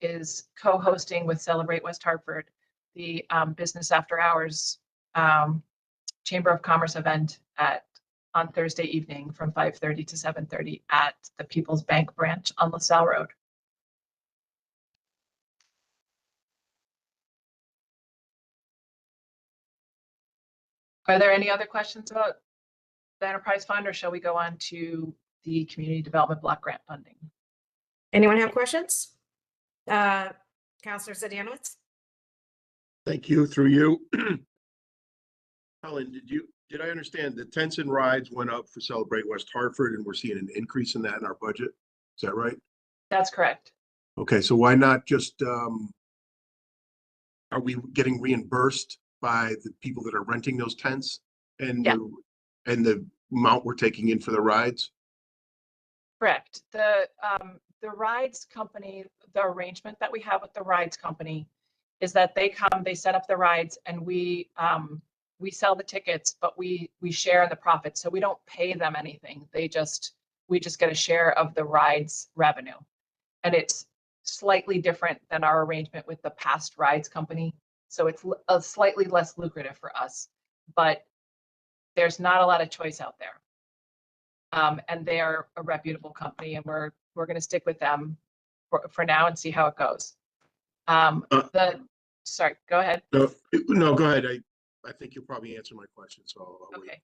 Speaker 4: is co-hosting with Celebrate West Hartford the Business After Hours Chamber of Commerce event on Thursday evening from 5:30 to 7:30 at the People's Bank branch on LaSalle Road. Are there any other questions about the enterprise fund, or shall we go on to the community development block grant funding?
Speaker 2: Anyone have questions? Counselor Zadianowitz?
Speaker 11: Thank you. Through you. Helen, did I understand the tents and rides went up for Celebrate West Hartford, and we're seeing an increase in that in our budget? Is that right?
Speaker 4: That's correct.
Speaker 11: Okay, so why not just, are we getting reimbursed by the people that are renting those tents and
Speaker 4: Yeah.
Speaker 11: the amount we're taking in for the rides?
Speaker 4: Correct. The rides company, the arrangement that we have with the rides company is that they come, they set up the rides, and we sell the tickets, but we share in the profits. So we don't pay them anything. We just get a share of the rides revenue. And it's slightly different than our arrangement with the past rides company. So it's a slightly less lucrative for us, but there's not a lot of choice out there. And they are a reputable company, and we're going to stick with them for now and see how it goes. Sorry, go ahead.
Speaker 11: No, go ahead. I think you'll probably answer my question, so I'll wait.
Speaker 4: Okay.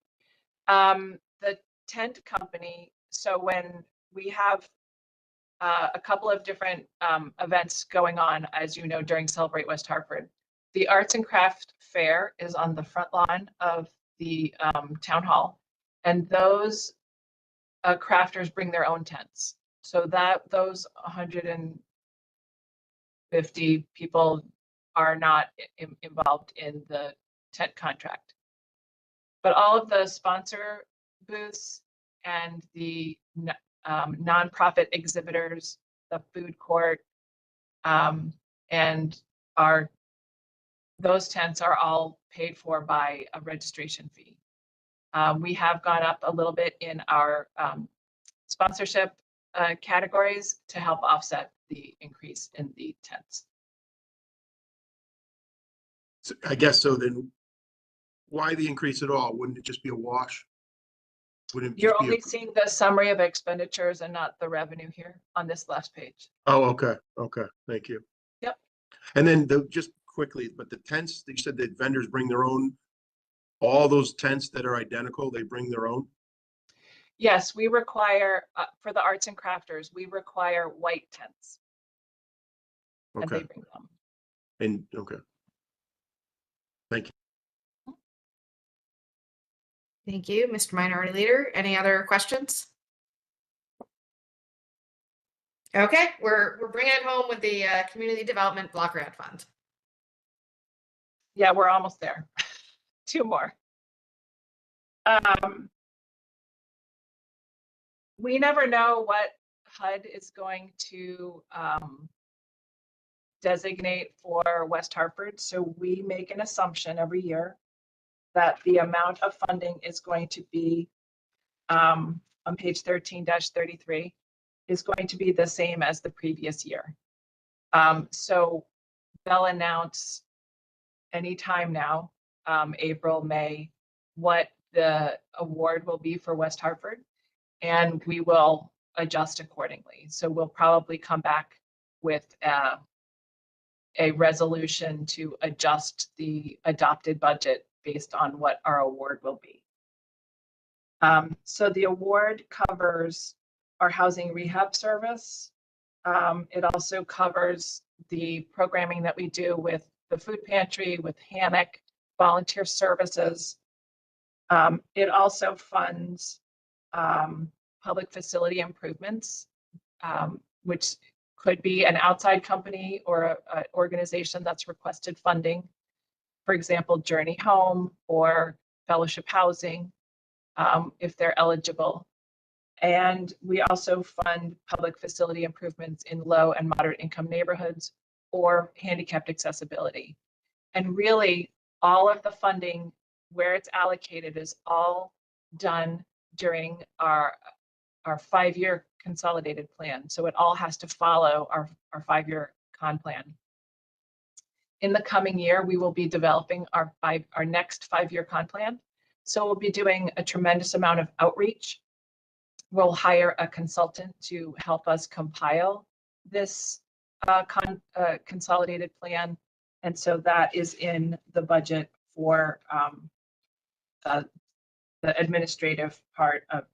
Speaker 4: The tent company, so when we have a couple of different events going on, as you know, during Celebrate West Hartford, the Arts and Craft Fair is on the front lawn of the town hall, and those crafters bring their own tents. So that those 150 people are not involved in the tent contract. But all of the sponsor booths and the nonprofit exhibitors, the food court, and those tents are all paid for by a registration fee. We have gone up a little bit in our sponsorship categories to help offset the increase in the tents.
Speaker 11: So I guess so. Then why the increase at all? Wouldn't it just be a wash? Wouldn't it
Speaker 4: You're
Speaker 11: just be
Speaker 4: only seeing the summary of expenditures and not the revenue here on this last page.
Speaker 11: Oh, okay. Okay. Thank you.
Speaker 4: Yep.
Speaker 11: And then just quickly, but the tents, you said that vendors bring their own, all those tents that are identical, they bring their own?
Speaker 4: Yes, we require, for the arts and crafters, we require white tents. And
Speaker 11: Okay.
Speaker 4: they bring them.
Speaker 11: And, okay. Thank you.
Speaker 2: Thank you, Mr. Minority Leader. Any other questions? Okay, we're bringing it home with the Community Development Block Grant Fund.
Speaker 4: Yeah, we're almost there. 2 more. We never know what HUD is going to designate for West Hartford. So we make an assumption every year that the amount of funding is going to be on page 13-33 is going to be the same as the previous year. So they'll announce anytime now, April, May, what the award will be for West Hartford, and we will adjust accordingly. So we'll probably come back with a resolution to adjust the adopted budget based on what our award will be. So the award covers our housing rehab service. It also covers the programming that we do with the food pantry, with Hannock, volunteer services. It also funds public facility improvements, which could be an outside company or an organization that's requested funding. For example, Journey Home or Fellowship Housing, if they're eligible. And we also fund public facility improvements in low and moderate income neighborhoods or handicapped accessibility. And really, all of the funding where it's allocated is all done during our 5-year consolidated plan. So it all has to follow our 5-year con plan. In the coming year, we will be developing our next 5-year con plan. So we'll be doing a tremendous amount of outreach. We'll hire a consultant to help us compile this consolidated plan. And so that is in the budget for the administrative part of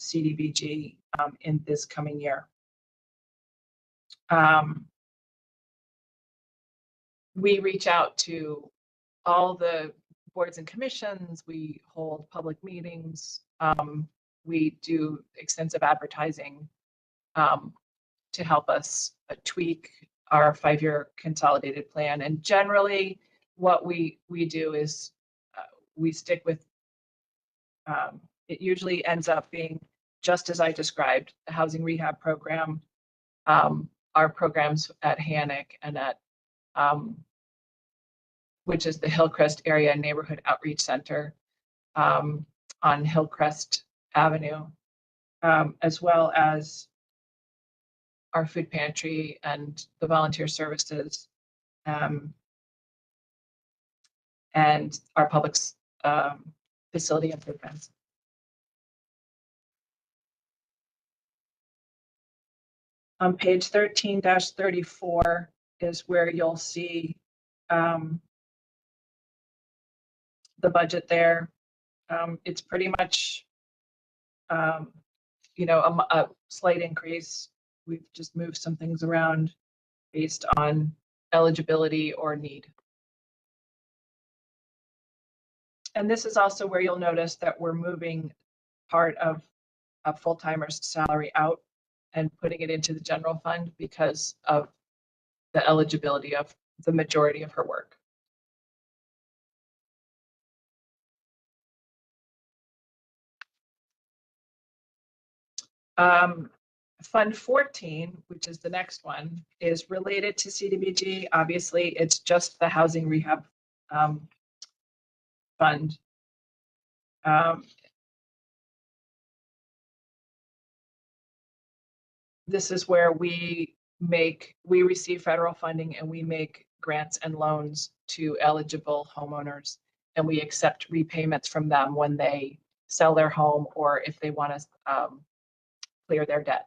Speaker 4: CDBG in this coming year. We reach out to all the boards and commissions. We hold public meetings. We do extensive advertising to help us tweak our 5-year consolidated plan. And generally, what we do is we stick with, it usually ends up being just as I described, the housing rehab program, our programs at Hannock and at, which is the Hillcrest Area Neighborhood Outreach Center on Hillcrest Avenue, as well as our food pantry and the volunteer services, and our public facility improvements. On page 13-34 is where you'll see the budget there. It's pretty much, you know, a slight increase. We've just moved some things around based on eligibility or need. And this is also where you'll notice that we're moving part of a full-timer's salary out and putting it into the general fund because of the eligibility of the majority of her work. Fund 14, which is the next one, is related to CDBG. Obviously, it's just the housing rehab fund. This is where we receive federal funding and we make grants and loans to eligible homeowners, and we accept repayments from them when they sell their home or if they want to clear their debt.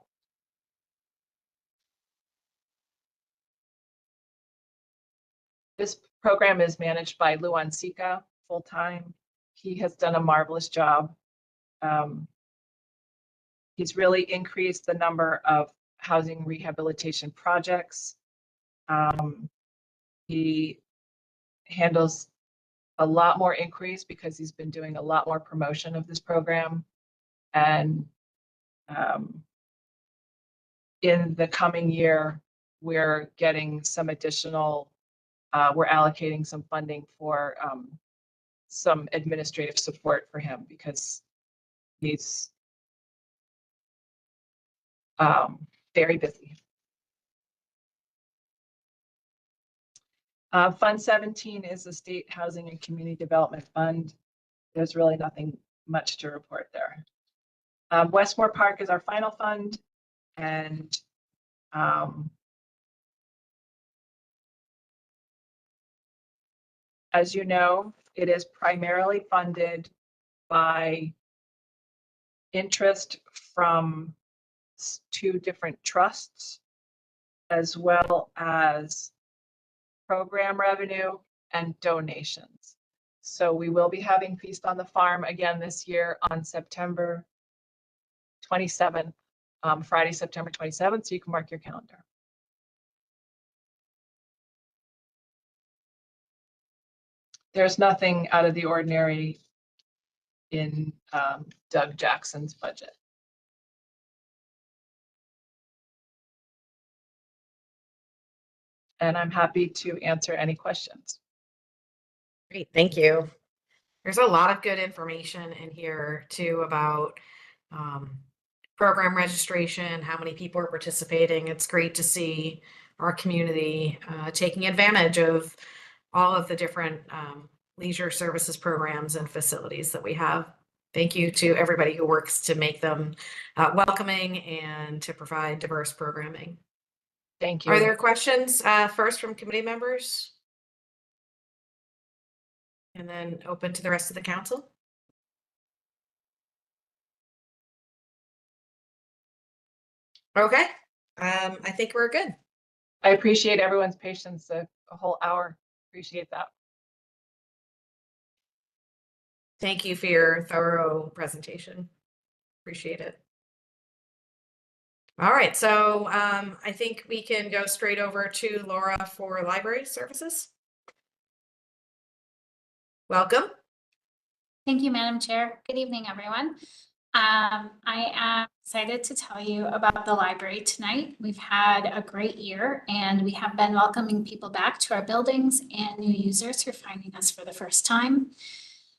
Speaker 4: This program is managed by Luan Sika full-time. He has done a marvelous job. He's really increased the number of housing rehabilitation projects. He handles a lot more inquiries because he's been doing a lot more promotion of this program. And in the coming year, we're getting some additional, we're allocating some funding for some administrative support for him because he's very busy. Fund 17 is the State Housing and Community Development Fund. There's really nothing much to report there. Westmore Park is our final fund, and as you know, it is primarily funded by interest from two different trusts, as well as program revenue and donations. So we will be having Feast on the Farm again this year on September 27th, Friday, September 27th, so you can mark your calendar. There's nothing out of the ordinary in Doug Jackson's budget. And I'm happy to answer any questions.
Speaker 2: Great, thank you. There's a lot of good information in here too about program registration, how many people are participating. It's great to see our community taking advantage of all of the different leisure services programs and facilities that we have. Thank you to everybody who works to make them welcoming and to provide diverse programming.
Speaker 4: Thank you.
Speaker 2: Are there questions first from committee members? And then open to the rest of the council? Okay, I think we're good.
Speaker 4: I appreciate everyone's patience, a whole hour. Appreciate that.
Speaker 2: Thank you for your thorough presentation. Appreciate it. All right, so I think we can go straight over to Laura for library services. Welcome.
Speaker 12: Thank you, Madam Chair. Good evening, everyone. I am excited to tell you about the library tonight. We've had a great year and we have been welcoming people back to our buildings and new users who are finding us for the first time.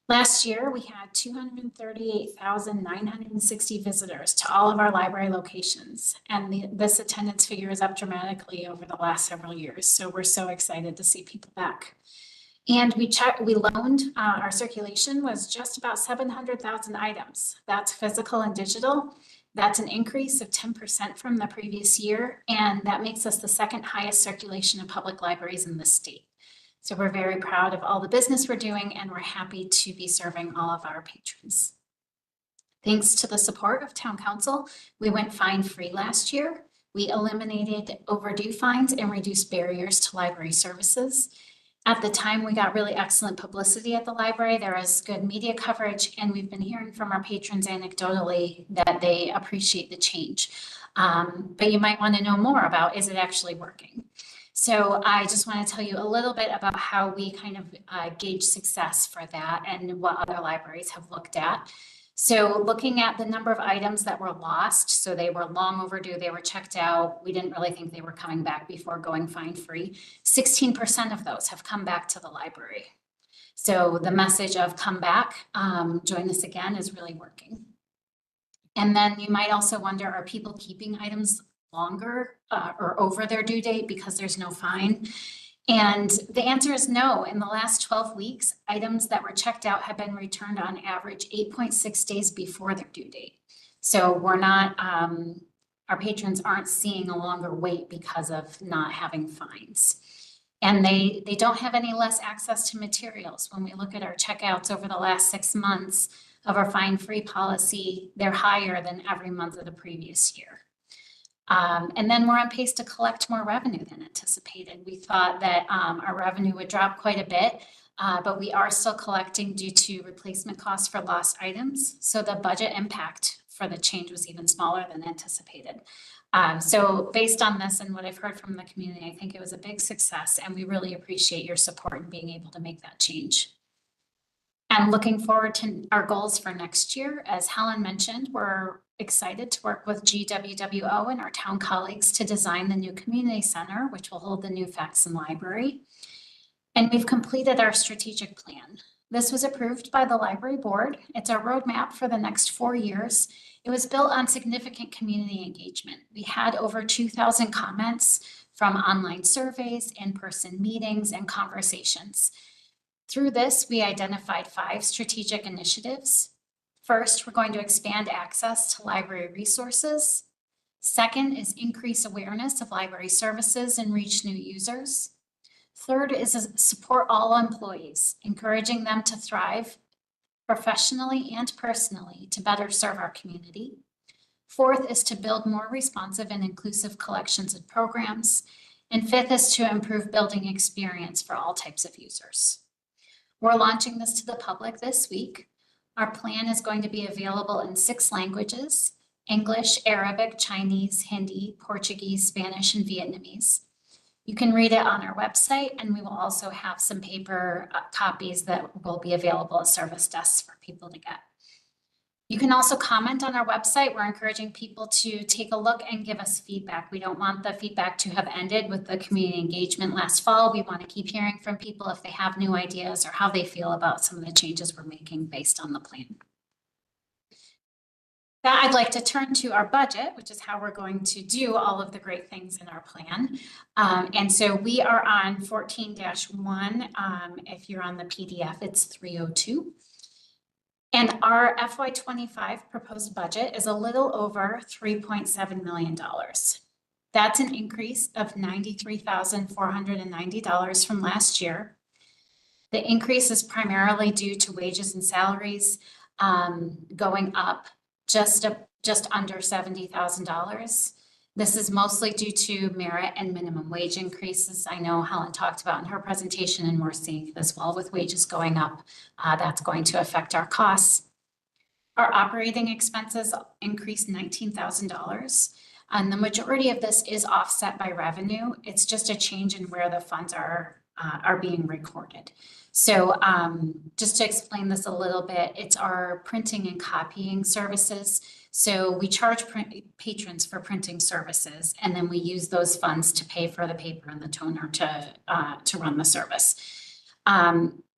Speaker 12: Last year, we had 238,960 visitors to all of our library locations. And this attendance figure is up dramatically over the last several years. So we're so excited to see people back. And we loaned, our circulation was just about 700,000 items. That's physical and digital. That's an increase of 10% from the previous year. And that makes us the second highest circulation of public libraries in the state. So we're very proud of all the business we're doing and we're happy to be serving all of our patrons. Thanks to the support of Town Council, we went fine-free last year. We eliminated overdue fines and reduced barriers to library services. At the time, we got really excellent publicity at the library. There was good media coverage, and we've been hearing from our patrons anecdotally that they appreciate the change. But you might want to know more about, is it actually working? So I just want to tell you a little bit about how we kind of gauge success for that and what other libraries have looked at. So looking at the number of items that were lost, so they were long overdue, they were checked out, we didn't really think they were coming back before going fine-free. 16% of those have come back to the library. So the message of come back, join us again is really working. And then you might also wonder, are people keeping items longer or over their due date because there's no fine? And the answer is no. In the last 12 weeks, items that were checked out have been returned on average 8.6 days before their due date. So we're not, our patrons aren't seeing a longer wait because of not having fines. And they don't have any less access to materials. When we look at our checkouts over the last 6 months of our fine-free policy, they're higher than every month of the previous year. And then we're on pace to collect more revenue than anticipated. We thought that our revenue would drop quite a bit, but we are still collecting due to replacement costs for lost items. So the budget impact for the change was even smaller than anticipated. So based on this and what I've heard from the community, I think it was a big success and we really appreciate your support in being able to make that change. And looking forward to our goals for next year. As Helen mentioned, we're excited to work with GWWO and our town colleagues to design the new community center, which will hold the new Faxon Library. And we've completed our strategic plan. This was approved by the library board. It's our roadmap for the next 4 years. It was built on significant community engagement. We had over 2,000 comments from online surveys, in-person meetings, and conversations. Through this, we identified 5 strategic initiatives. First, we're going to expand access to library resources. Second is increase awareness of library services and reach new users. Third is support all employees, encouraging them to thrive professionally and personally to better serve our community. Fourth is to build more responsive and inclusive collections and programs. And fifth is to improve building experience for all types of users. We're launching this to the public this week. Our plan is going to be available in 6 languages: English, Arabic, Chinese, Hindi, Portuguese, Spanish, and Vietnamese. You can read it on our website, and we will also have some paper copies that will be available at service desks for people to get. You can also comment on our website. We're encouraging people to take a look and give us feedback. We don't want the feedback to have ended with the community engagement last fall. We want to keep hearing from people if they have new ideas or how they feel about some of the changes we're making based on the plan. Now I'd like to turn to our budget, which is how we're going to do all of the great things in our plan. And so we are on 14-1. If you're on the PDF, it's 302. And our FY25 proposed budget is a little over $3.7 million. That's an increase of $93,490 from last year. The increase is primarily due to wages and salaries going up just under $70,000. This is mostly due to merit and minimum wage increases. I know Helen talked about in her presentation, and we're seeing it as well with wages going up. That's going to affect our costs. Our operating expenses increased $19,000. And the majority of this is offset by revenue. It's just a change in where the funds are being recorded. So just to explain this a little bit, it's our printing and copying services. So we charge patrons for printing services, and then we use those funds to pay for the paper and the toner to run the service.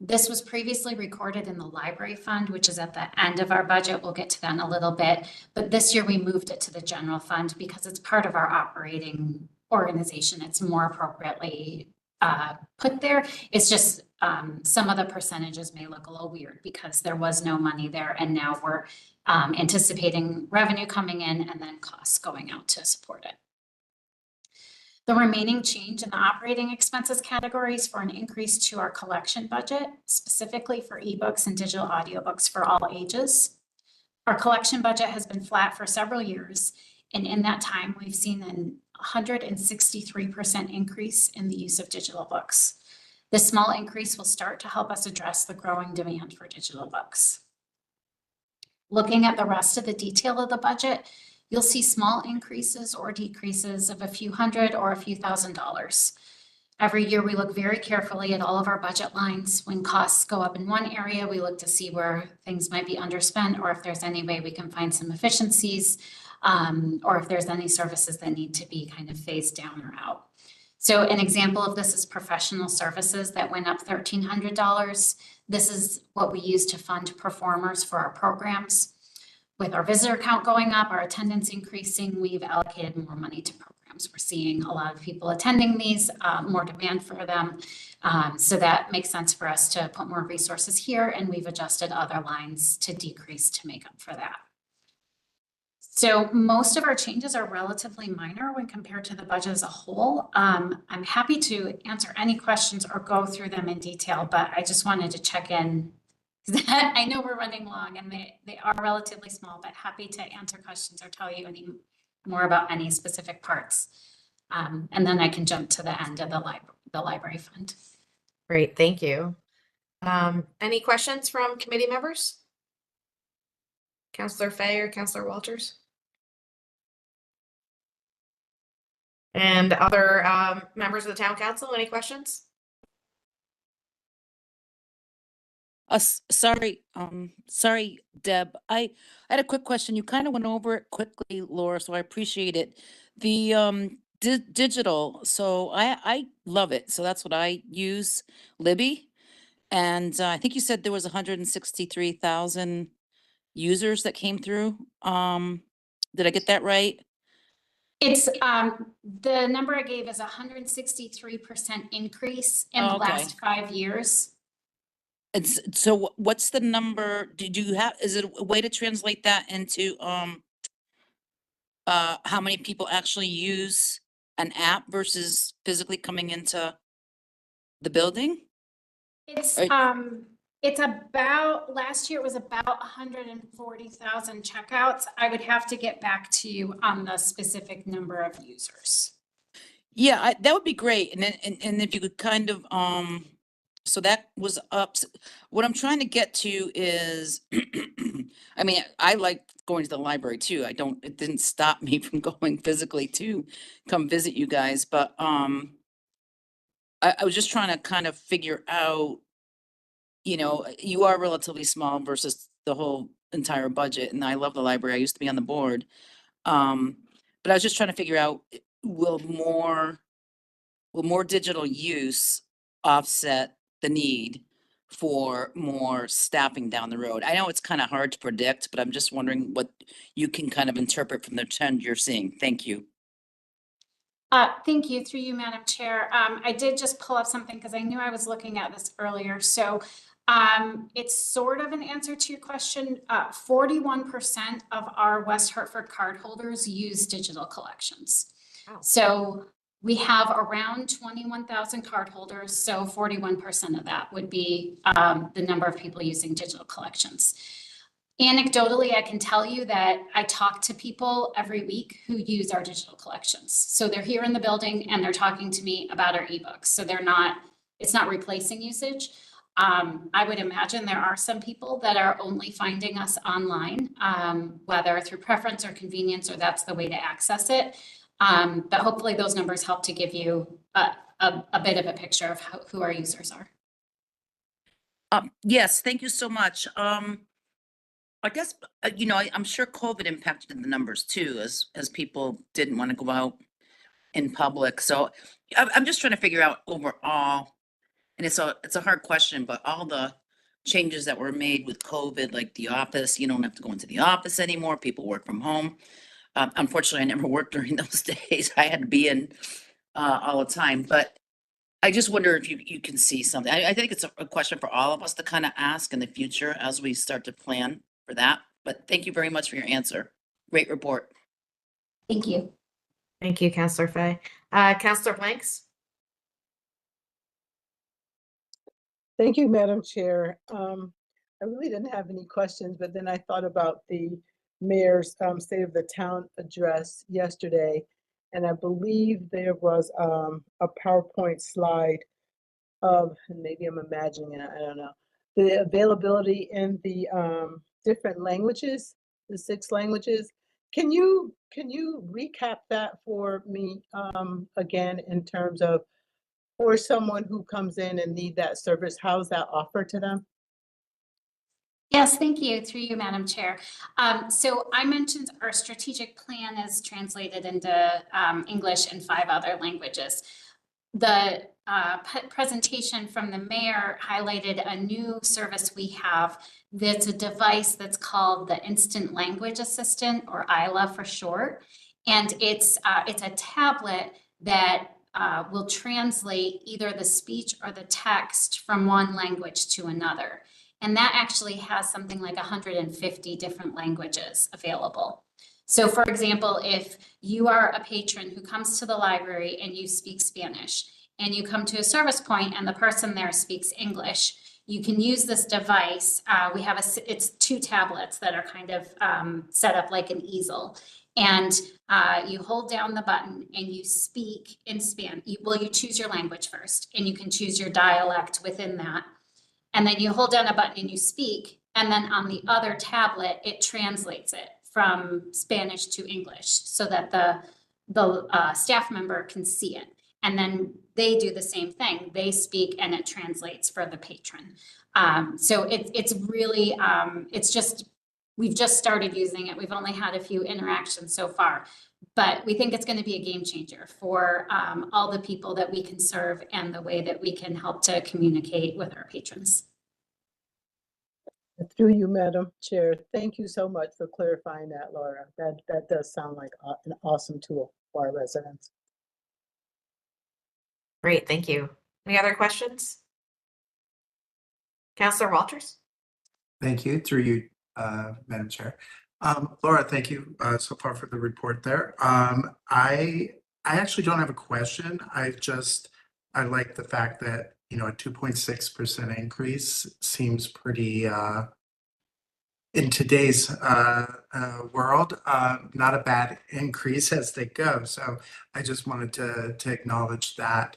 Speaker 12: This was previously recorded in the library fund, which is at the end of our budget. We'll get to that in a little bit. But this year we moved it to the general fund because it's part of our operating organization. It's more appropriately put there. It's just some of the percentages may look a little weird because there was no money there, and now we're anticipating revenue coming in and then costs going out to support it. The remaining change in the operating expenses categories for an increase to our collection budget, specifically for ebooks and digital audiobooks for all ages. Our collection budget has been flat for several years, and in that time, we've seen an 163% increase in the use of digital books. This small increase will start to help us address the growing demand for digital books. Looking at the rest of the detail of the budget, you'll see small increases or decreases of a few hundred or a few $1,000s. Every year, we look very carefully at all of our budget lines. When costs go up in one area, we look to see where things might be underspent, or if there's any way we can find some efficiencies, or if there's any services that need to be kind of phased down or out. So an example of this is professional services that went up $1,300. This is what we use to fund performers for our programs. With our visitor count going up, our attendance increasing, we've allocated more money to programs. We're seeing a lot of people attending these, more demand for them. So that makes sense for us to put more resources here, and we've adjusted other lines to decrease to make up for that. So most of our changes are relatively minor when compared to the budget as a whole. I'm happy to answer any questions or go through them in detail, but I just wanted to check in. I know we're running long and they are relatively small, but happy to answer questions or tell you any more about any specific parts. And then I can jump to the end of the library fund.
Speaker 2: Great, thank you. Any questions from committee members? Councillor Fay or Councillor Walters? And other members of the town council, any questions?
Speaker 13: Sorry, Deb. I had a quick question. You kind of went over it quickly, Laura, so I appreciate it. The digital, so I love it. So that's what I use, Libby. And I think you said there was 163,000 users that came through. Did I get that right?
Speaker 12: It's, the number I gave is 163% increase in the
Speaker 13: Oh, okay.
Speaker 12: last 5 years.
Speaker 13: It's, so what's the number? Did you have, is it a way to translate that into, how many people actually use an app versus physically coming into the building?
Speaker 12: It's,
Speaker 13: Right.
Speaker 12: it's about, last year it was about 140,000 checkouts. I would have to get back to you on the specific number of users.
Speaker 13: Yeah, that would be great. And then, and if you could kind of, so that was up. What I'm trying to get to is, I mean, I like going to the library too. It didn't stop me from going physically to come visit you guys, but, I was just trying to kind of figure out, you know, you are relatively small versus the whole entire budget, and I love the library. I used to be on the board. But I was just trying to figure out, will more digital use offset the need for more staffing down the road? I know it's kind of hard to predict, but I'm just wondering what you can kind of interpret from the trend you're seeing. Thank you.
Speaker 12: Thank you, through you, Madam Chair. I did just pull up something because I knew I was looking at this earlier. So it's sort of an answer to your question. 41% of our West Hartford cardholders use digital collections.
Speaker 1: Wow.
Speaker 12: So we have around 21,000 cardholders. So 41% of that would be the number of people using digital collections. Anecdotally, I can tell you that I talk to people every week who use our digital collections. So they're here in the building and they're talking to me about our ebooks. So it's not replacing usage. I would imagine there are some people that are only finding us online, whether through preference or convenience, or that's the way to access it. But hopefully those numbers help to give you a bit of a picture of who our users are.
Speaker 13: Yes, thank you so much. I guess, you know, I'm sure COVID impacted the numbers too, as people didn't want to go out in public. So I'm just trying to figure out overall, and it's a hard question, but all the changes that were made with COVID, like the office, you don't have to go into the office anymore. People work from home. Unfortunately, I never worked during those days. I had to be in all the time, but I just wonder if you can see something. I think it's a question for all of us to kind of ask in the future as we start to plan for that. But thank you very much for your answer. Great report.
Speaker 12: Thank you.
Speaker 2: Thank you, Councillor Fay. Councillor Blanks?
Speaker 5: Thank you, Madam Chair. I really didn't have any questions, but then I thought about the mayor's State of the Town address yesterday, and I believe there was a PowerPoint slide of, and maybe I'm imagining it, I don't know, the availability in the different languages, the 6 languages. Can you recap that for me again, in terms of, for someone who comes in and need that service, how's that offered to them?
Speaker 12: Yes, thank you, through you, Madam Chair. So I mentioned our strategic plan is translated into English and 5 other languages. The presentation from the mayor highlighted a new service we have that's a device that's called the Instant Language Assistant, or ILA for short. And it's a tablet that will translate either the speech or the text from one language to another. And that actually has something like 150 different languages available. So for example, if you are a patron who comes to the library and you speak Spanish, and you come to a service point and the person there speaks English, you can use this device. We have it's 2 tablets that are kind of set up like an easel. And you hold down the button and you speak in Spanish. You choose your language first, and you can choose your dialect within that. And then you hold down a button and you speak, and then on the other tablet, it translates it from Spanish to English so that the staff member can see it. And then they do the same thing. They speak and it translates for the patron. So it's really, we've just started using it. We've only had a few interactions so far, but we think it's going to be a game changer for all the people that we can serve and the way that we can help to communicate with our patrons.
Speaker 5: Through you, Madam Chair. Thank you so much for clarifying that, Laura. That does sound like an awesome tool. for our residents.
Speaker 2: Great, thank you. Any other questions? Counselor Walters?
Speaker 9: Thank you, through you, Madam Chair. Laura, thank you so far for the report there. I actually don't have a question. I like the fact that, you know, a 2.6% increase seems pretty, in today's world, not a bad increase as they go. So I just wanted to acknowledge that.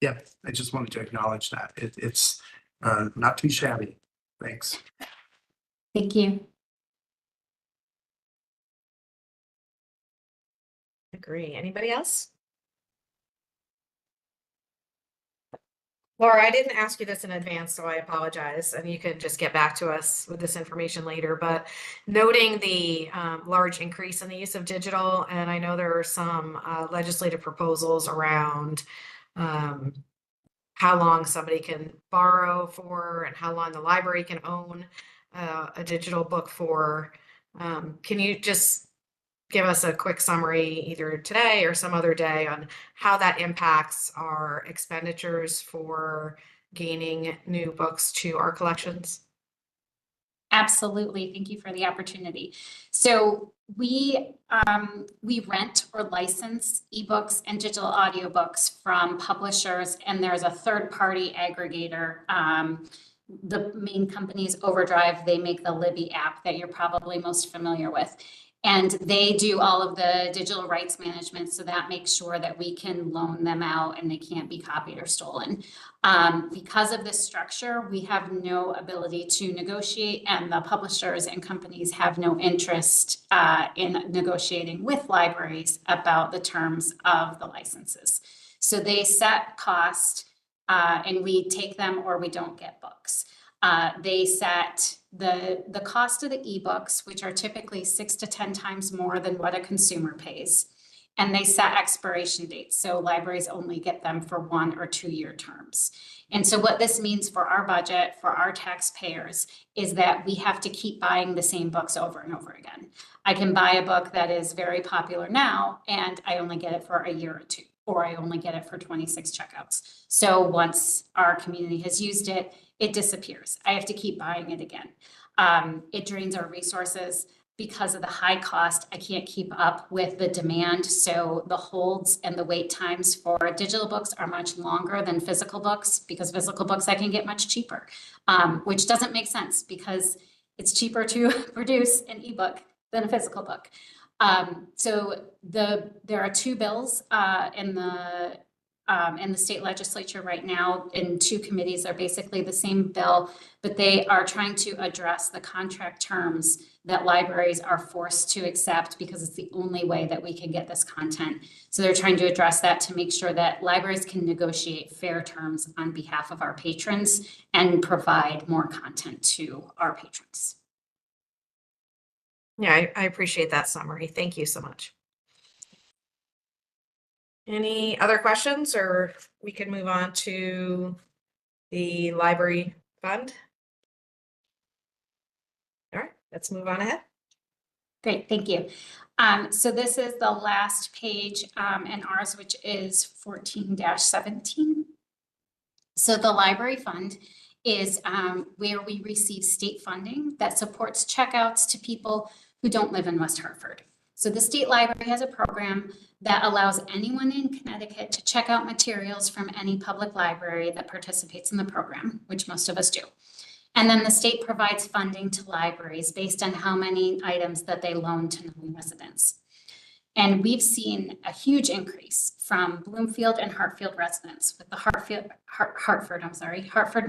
Speaker 9: Yeah, I just wanted to acknowledge that. It's not too shabby. Thanks.
Speaker 12: Thank you.
Speaker 2: Agree. Anybody else? Laura, I didn't ask you this in advance, so I apologize. And you can just get back to us with this information later. But noting the large increase in the use of digital, and I know there are some legislative proposals around how long somebody can borrow for and how long the library can own a digital book for. Can you just give us a quick summary either today or some other day on how that impacts our expenditures for gaining new books to our collections?
Speaker 12: Absolutely. Thank you for the opportunity. So we rent or license ebooks and digital audiobooks from publishers, and there's a third-party aggregator. The main company is Overdrive. They make the Libby app that you're probably most familiar with. And they do all of the digital rights management, so that makes sure that we can loan them out and they can't be copied or stolen. Because of this structure, we have no ability to negotiate, and the publishers and companies have no interest in negotiating with libraries about the terms of the licenses. So they set cost, and we take them or we don't get books. They set the cost of the ebooks, which are typically 6 to 10 times more than what a consumer pays. And they set expiration dates. So libraries only get them for 1 or 2 year terms. And so what this means for our budget, for our taxpayers, is that we have to keep buying the same books over and over again. I can buy a book that is very popular now, and I only get it for a year or 2, or I only get it for 26 checkouts. So once our community has used it, it disappears. I have to keep buying it again. It drains our resources. Because of the high cost, I can't keep up with the demand. So the holds and the wait times for digital books are much longer than physical books, because physical books I can get much cheaper, which doesn't make sense because it's cheaper to produce an ebook than a physical book. So there are 2 bills in the state legislature right now in 2 committees. Are basically the same bill, but they are trying to address the contract terms that libraries are forced to accept because it's the only way that we can get this content. So they're trying to address that to make sure that libraries can negotiate fair terms on behalf of our patrons and provide more content to our patrons.
Speaker 2: Yeah, I appreciate that summary. Thank you so much. Any other questions, or we can move on to the library fund? All right, let's move on ahead.
Speaker 12: Great, thank you. So this is the last page in ours, which is 14-17. So the library fund is where we receive state funding that supports checkouts to people who don't live in West Hartford. So the state library has a program that allows anyone in Connecticut to check out materials from any public library that participates in the program, which most of us do. And then the state provides funding to libraries based on how many items that they loan to non-residents. And we've seen a huge increase from Bloomfield and Hartfield residents, with the Hartford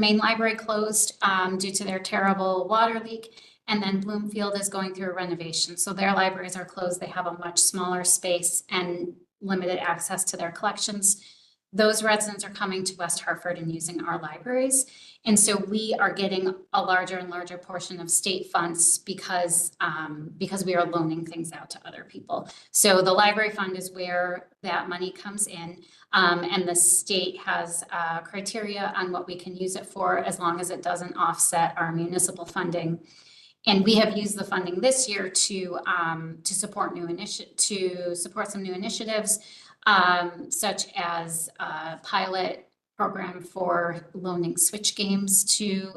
Speaker 12: Main Library closed due to their terrible water leak. And then Bloomfield is going through a renovation. So their libraries are closed. They have a much smaller space and limited access to their collections. Those residents are coming to West Hartford and using our libraries. And so we are getting a larger and larger portion of state funds because we are loaning things out to other people. So the library fund is where that money comes in. And the state has criteria on what we can use it for, as long as it doesn't offset our municipal funding. And we have used the funding this year to support some new initiatives, such as a pilot program for loaning switch games to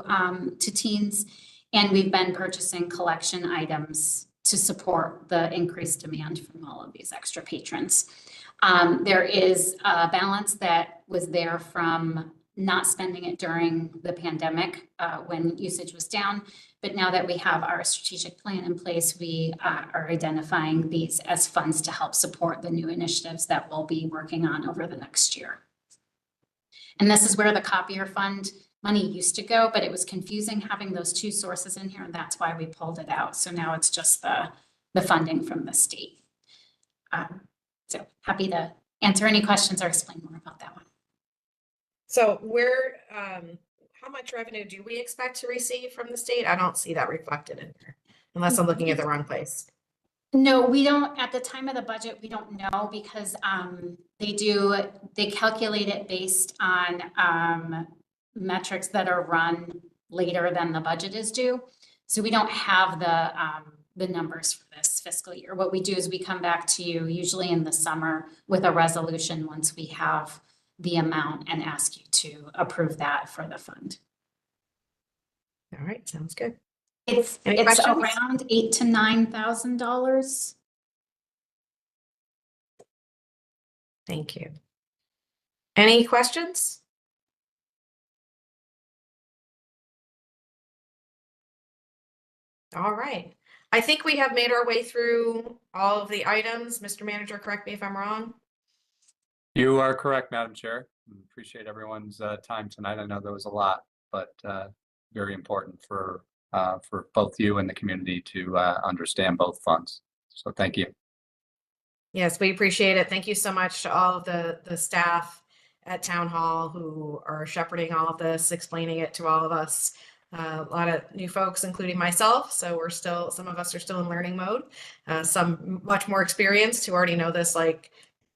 Speaker 12: teens. And we've been purchasing collection items to support the increased demand from all of these extra patrons. There is a balance that was there from not spending it during the pandemic when usage was down. But now that we have our strategic plan in place, we are identifying these as funds to help support the new initiatives that we'll be working on over the next year. And this is where the copier fund money used to go, but it was confusing having those two sources in here, and that's why we pulled it out. So now it's just the funding from the state. So happy to answer any questions or explain more about that one.
Speaker 2: So how much revenue do we expect to receive from the state? I don't see that reflected in here, unless I'm looking at the wrong place.
Speaker 12: No, we don't, at the time of the budget, we don't know because they calculate it based on metrics that are run later than the budget is due. So we don't have the numbers for this fiscal year. What we do is we come back to you usually in the summer with a resolution once we have the amount and ask you to approve that for the fund.
Speaker 2: All right, sounds good.
Speaker 12: It's
Speaker 2: questions?
Speaker 12: around $8,000 to $9,000.
Speaker 2: Thank you. Any questions? All right. I think we have made our way through all of the items. Mr. Manager, correct me if I'm wrong.
Speaker 3: You are correct, Madam Chair. Appreciate everyone's time tonight. I know there was a lot, but very important for both you and the community to understand both funds. So thank you.
Speaker 2: Yes, we appreciate it. Thank you so much to all of the staff at Town Hall who are shepherding all of this, explaining it to all of us. A lot of new folks, including myself. So some of us are still in learning mode. Some much more experienced who already know this like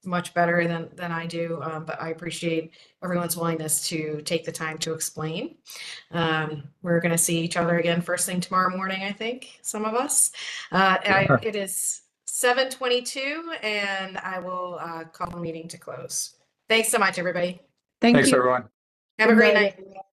Speaker 2: much better than I do. But I appreciate everyone's willingness to take the time to explain. We're going to see each other again first thing tomorrow morning, I think, some of us. It is 7:22 and I will call the meeting to close. Thanks so much, everybody.
Speaker 3: Thanks, everyone.
Speaker 2: Have a great
Speaker 5: Good
Speaker 2: night.
Speaker 5: everyone.